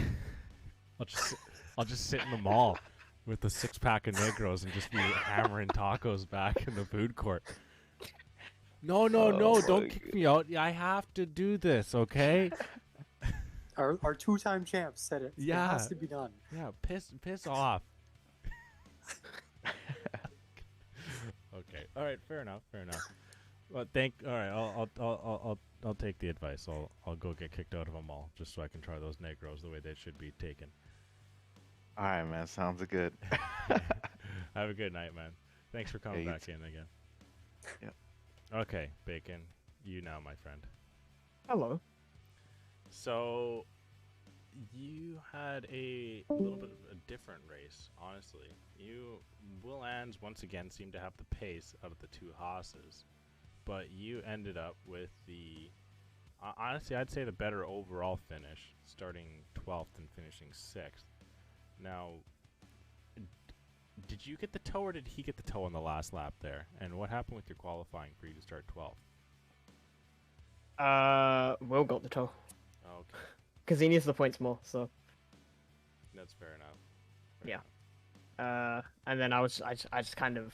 I'll just sit in the mall with the 6-pack of Negros and just be hammering tacos back in the food court. No, Oh don't my kick me out. I have to do this, okay? Our two-time champ said it. Yeah. It has to be done. Yeah, piss off. Okay. All right. Fair enough. Well, all right. I'll take the advice. I'll go get kicked out of a mall just so I can try those Negros the way they should be taken. All right, man. Sounds good. Have a good night, man. Thanks for coming Yeah, you back in again. Yep. Okay, Bacon. You now, my friend. Hello. So, you had a little bit of a different race, honestly. Will Ans once again seemed to have the pace out of the two Haas's, but you ended up with honestly, I'd say the better overall finish, starting 12th and finishing 6th. Now, did you get the toe or did he get the toe on the last lap there? And what happened with your qualifying for you to start 12th? Will got the toe Oh, okay, because he needs the points more. So that's fair enough. Yeah. And then I just kind of,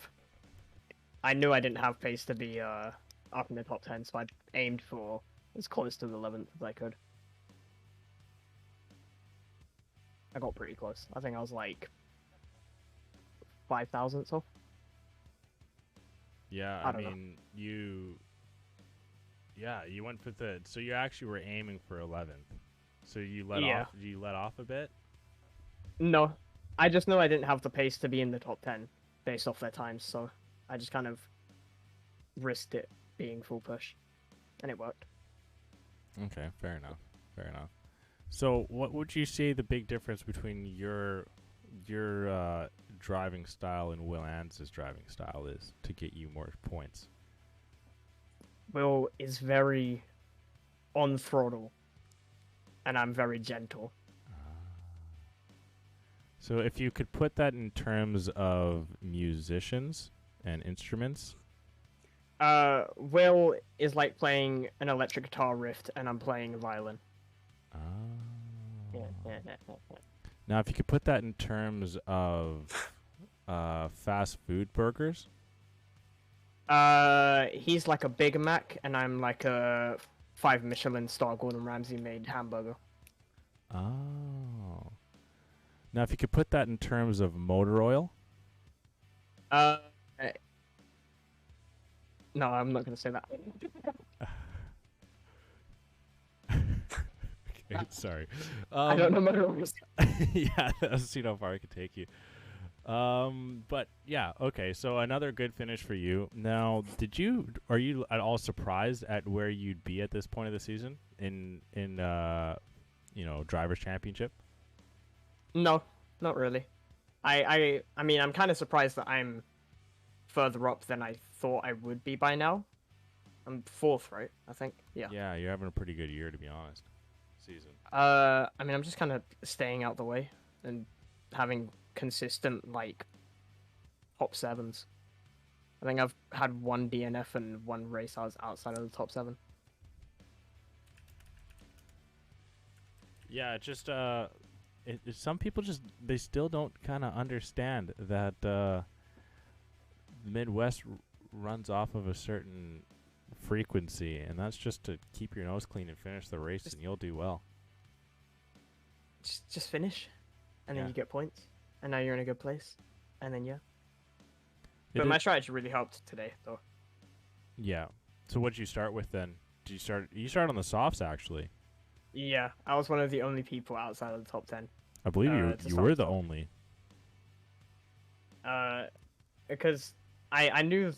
I knew I didn't have pace to be up in the top 10, so I aimed for as close to the 11th as I could. I got pretty close. I think I was like 5 thousandths off. Yeah, I I don't know. mean, you went for the, so you actually were aiming for 11th. So you let Yeah. off, you let off a bit? No, I just know I didn't have the pace to be in the top 10 based off their times, so I just kind of risked it being full push, and it worked. Okay, fair enough. Fair enough. So, what would you say the big difference between your driving style and Will Ans's driving style is to get you more points? Will is very on throttle, and I'm very gentle. So, if you could put that in terms of musicians and instruments, Will is like playing an electric guitar riff, and I'm playing a violin. now if you could put that in terms of fast food burgers, He's like a Big Mac, and I'm like a 5 Michelin star Gordon Ramsay made hamburger. oh, now if you could put that in terms of motor oil, No, I'm not gonna say that. okay, sorry. I don't know motor oils. Yeah, let's see how far I can take you. But yeah, okay. So another good finish for you. Now, are you at all surprised at where you'd be at this point of the season in drivers' championship? No, not really. I mean, I'm kind of surprised that I'm further up than I thought I would be by now. I'm 4th, right? I think. Yeah. Yeah, you're having a pretty good year, to be honest. Season. I mean, I'm just kind of staying out the way and having consistent like top 7s. I think I've had 1 DNF and 1 race I was outside of the top 7. Yeah, it just some people just they still don't kind of understand that Midwest runs off of a certain frequency, and that's just to keep your nose clean and finish the race, and you'll do well. Just finish, and then Yeah. you get points, and now you're in a good place, and then yeah. It But my is- strategy really helped today, though. yeah. So what did you start with then? Did you start? You started on the softs actually. Yeah, I was one of the only people outside of the top 10. I believe you to you start were with the top. only. Because I knew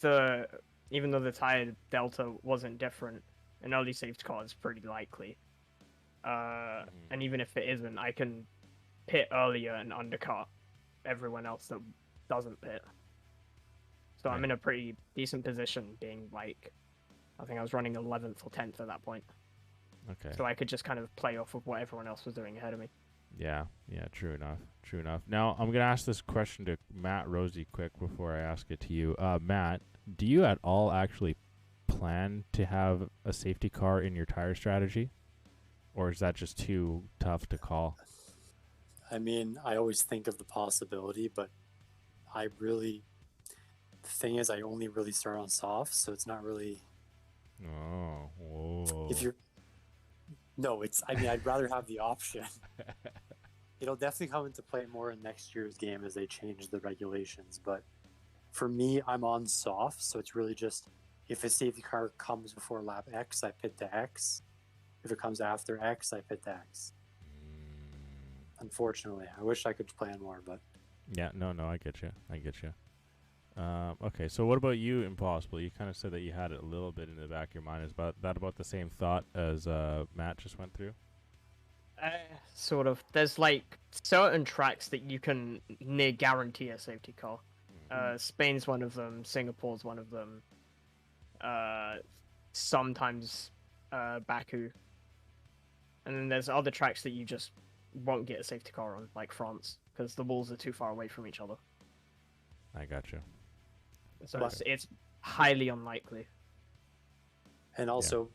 even though the tire delta wasn't different, an early safety car is pretty likely. And even if it isn't, I can pit earlier and undercut everyone else that doesn't pit. So I'm Right. in a pretty decent position, being like, I think I was running 11th or 10th at that point. Okay. So I could just kind of play off of what everyone else was doing ahead of me. Yeah, true enough. True enough. Now, I'm going to ask this question to Matt Rosie quick before I ask it to you. Matt, do you at all actually plan to have a safety car in your tire strategy? Or is that just too tough to call? I mean, I always think of the possibility, but the thing is, I only really start on soft, so it's not really. Oh, whoa. No, I mean, I'd rather have the option. It'll definitely come into play more in next year's game as they change the regulations. But for me, I'm on soft, so it's really just if a safety car comes before lap X, I pit to X. If it comes after X, I pit to X. Unfortunately, I wish I could plan more, but Yeah, no, I get you. Okay, so what about you, Impossible? You kind of said that you had it a little bit in the back of your mind. Is that about the same thought as Matt just went through? Sort of. There's like certain tracks that you can near guarantee a safety car. Spain's one of them. Singapore's one of them. Sometimes Baku. And then there's other tracks that you just won't get a safety car on, like France. because the walls are too far away from each other. I got you. So But- it's highly unlikely. And also,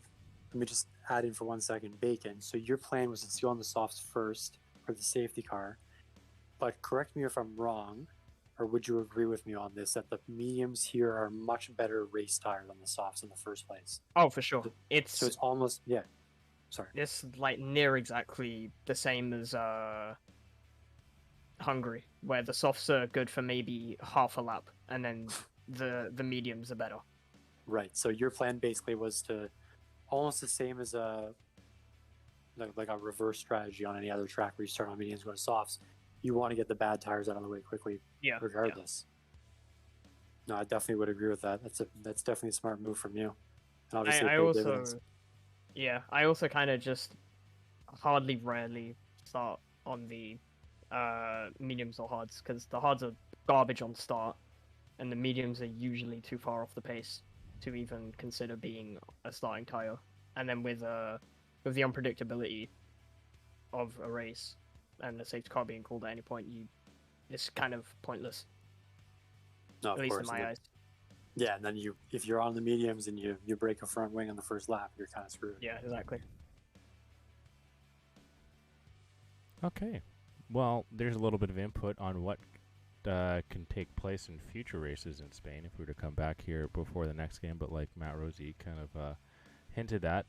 let me just add in for 1 second, Bacon. So your plan was to go on the softs first, or the safety car. But correct me if I'm wrong, or would you agree with me on this, that the mediums here are much better race tire than the softs in the first place? Oh, for sure. It's So it's almost, yeah. Sorry. it's like near exactly the same as Hungary, where the softs are good for maybe half a lap, and then the mediums are better. Right. So your plan basically was to almost the same as a like a reverse strategy on any other track where you start on mediums, go to softs. You want to get the bad tires out of the way quickly, Yeah. regardless. No, I definitely would agree with that. That's definitely a smart move from you. And obviously, I it paid also, dividends. I also kind of just rarely start on the mediums or hards, because the hards are garbage on start, and the mediums are usually too far off the pace to even consider being a starting tire. And then with the unpredictability of a race and the safety car being called at any point, it's kind of pointless, No, at of least in course. my and then- eyes. Yeah, and then if you're on the mediums and you break a front wing on the first lap, you're kind of screwed. Yeah, exactly. Okay. Well, there's a little bit of input on what can take place in future races in Spain if we were to come back here before the next game. But like Matt Rosie kind of hinted at,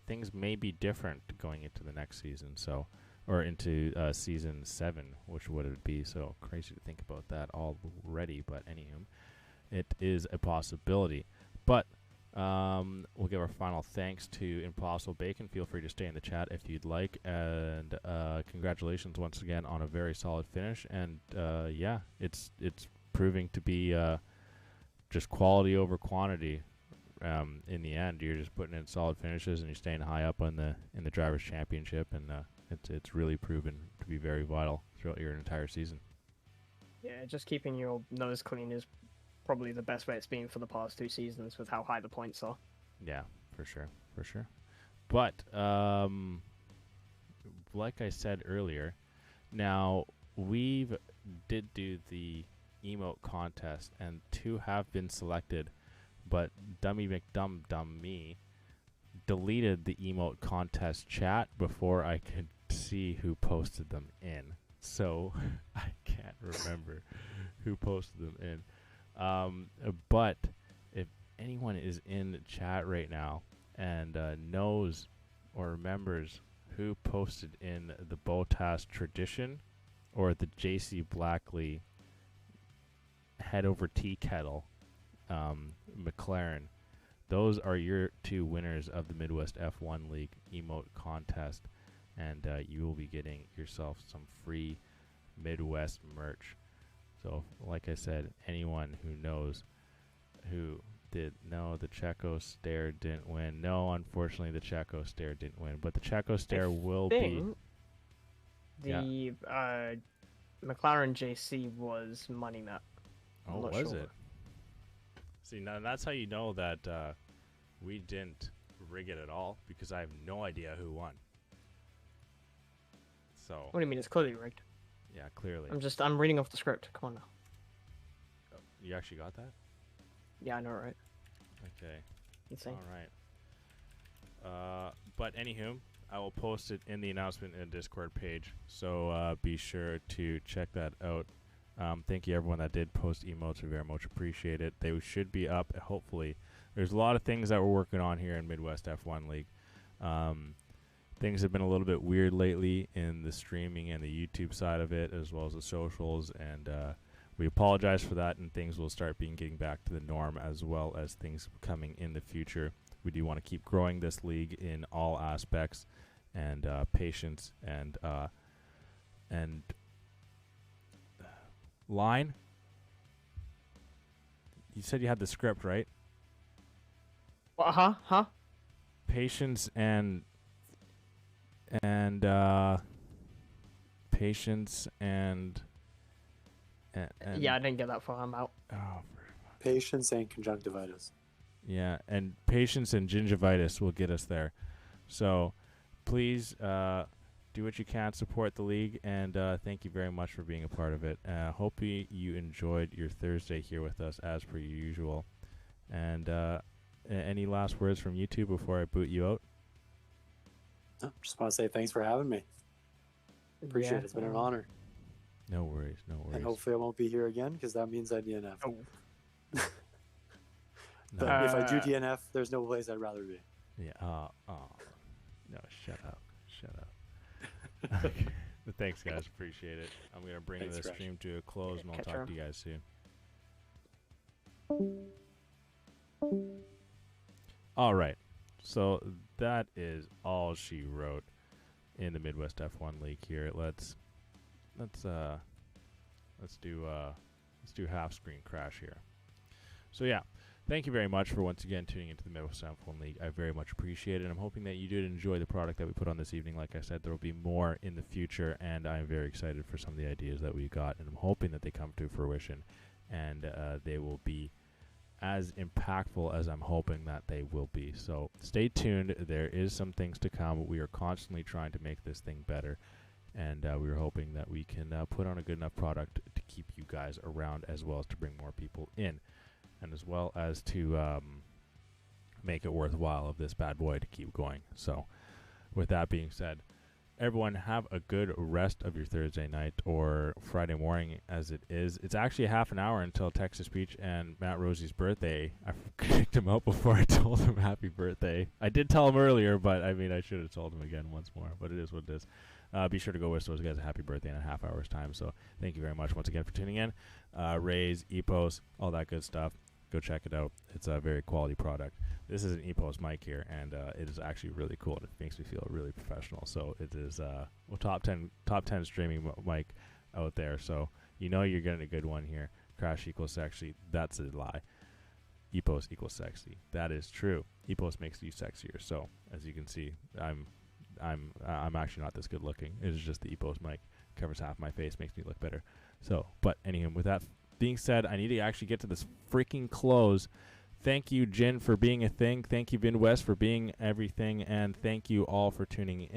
things may be different going into the next season. So, or into season 7, which would it be? So crazy to think about that already. But anywho, it is a possibility. But we'll give our final thanks to Impossible Bacon. Feel free to stay in the chat if you'd like. And congratulations once again on a very solid finish. And yeah, it's proving to be just quality over quantity. In the end, you're just putting in solid finishes and you're staying high up in the drivers' championship, and it's really proven to be very vital throughout your entire season. Yeah, just keeping your nose clean is probably the best way it's been for the past 2 seasons with how high the points are. Yeah, for sure. But like I said earlier, now we've did do the emote contest, and 2 have been selected, but Dummy McDum me deleted the emote contest chat before I could see who posted them in. So I can't remember who posted them in. But if anyone is in the chat right now and knows or remembers who posted in the Botas Tradition or the JC Blackley Head Over Tea Kettle McLaren, those are your 2 winners of the Midwest F1 League emote contest, and you will be getting yourself some free Midwest merch. So, like I said, anyone who knows who did, no, the Checo Stare didn't win. No, unfortunately, the Checo Stare didn't win, but the Checo Stare will be. The McLaren JC was Money Matt. Oh, I'm not was sure. it? See, now that's how you know that we didn't rig it at all, because I have no idea who won. So, What do you mean? It's clearly rigged. yeah, clearly. I'm reading off the script. Come on now. You actually got that? Yeah, I know, right? Okay. Insane. All right. But anywho, I will post it in the announcement in the Discord page, so be sure to check that out. Thank you everyone that did post emotes. We very much appreciate it. They should be up, hopefully. There's a lot of things that we're working on here in Midwest F1 League. Things have been a little bit weird lately in the streaming and the YouTube side of it, as well as the socials, and we apologize for that, and things will start getting back to the norm, as well as things coming in the future. We do want to keep growing this league in all aspects, and patience and line. You said you had the script, right? What? Huh? Patience and patience and Yeah, I didn't get that far. I'm out. oh, Patience and conjunctivitis. yeah, and patience and gingivitis will get us there. So please do what you can, support the league, and thank you very much for being a part of it. Hope you enjoyed your Thursday here with us as per usual. And any last words from you two before I boot you out? Just want to say thanks for having me. Appreciate it. It's been an honor. No worries, no worries. And hopefully I won't be here again because that means I DNF. Oh. But if I do DNF, there's no place I'd rather be. Yeah. No, shut up. Okay. But thanks, guys. Appreciate it. I'm going to bring Thanks, this Crash. stream to a close, and I'll Catch talk ya. to you guys soon. All right. So that is all she wrote in the Midwest F1 League here. Let's do half screen Crash here. So yeah, thank you very much for once again tuning into the Midwest F1 League. I very much appreciate it. I'm hoping that you did enjoy the product that we put on this evening. Like I said, there will be more in the future, and I'm very excited for some of the ideas that we got, and I'm hoping that they come to fruition, and they will be as impactful as I'm hoping that they will be. So stay tuned. There is some things to come. We are constantly trying to make this thing better, and we're hoping that we can put on a good enough product to keep you guys around, as well as to bring more people in, and as well as to make it worthwhile of this bad boy to keep going. So with that being said, everyone have a good rest of your Thursday night or Friday morning as it is. It's actually a half an hour until Texas Peach and Matt Rosie's birthday. I kicked him out before I told him happy birthday. I did tell him earlier, but I mean, I should have told him again once more, but it is what it is. Be sure to go wish those guys a happy birthday in a half hour's time. So thank you very much once again for tuning in. Raise, EPOS, all that good stuff. Go check it out. It's a very quality product. This is an EPOS mic here, and it is actually really cool. And it makes me feel really professional. So it is top 10 streaming mic out there. So you know you're getting a good one here. Crash equals sexy. That's a lie. EPOS equals sexy. That is true. EPOS makes you sexier. So as you can see, I'm actually not this good looking. It is just the EPOS mic covers half my face, makes me look better. So, but anyway, with that being said, I need to actually get to this freaking close. Thank you, Jin, for being a thing. Thank you, Vin West, for being everything. And thank you all for tuning in.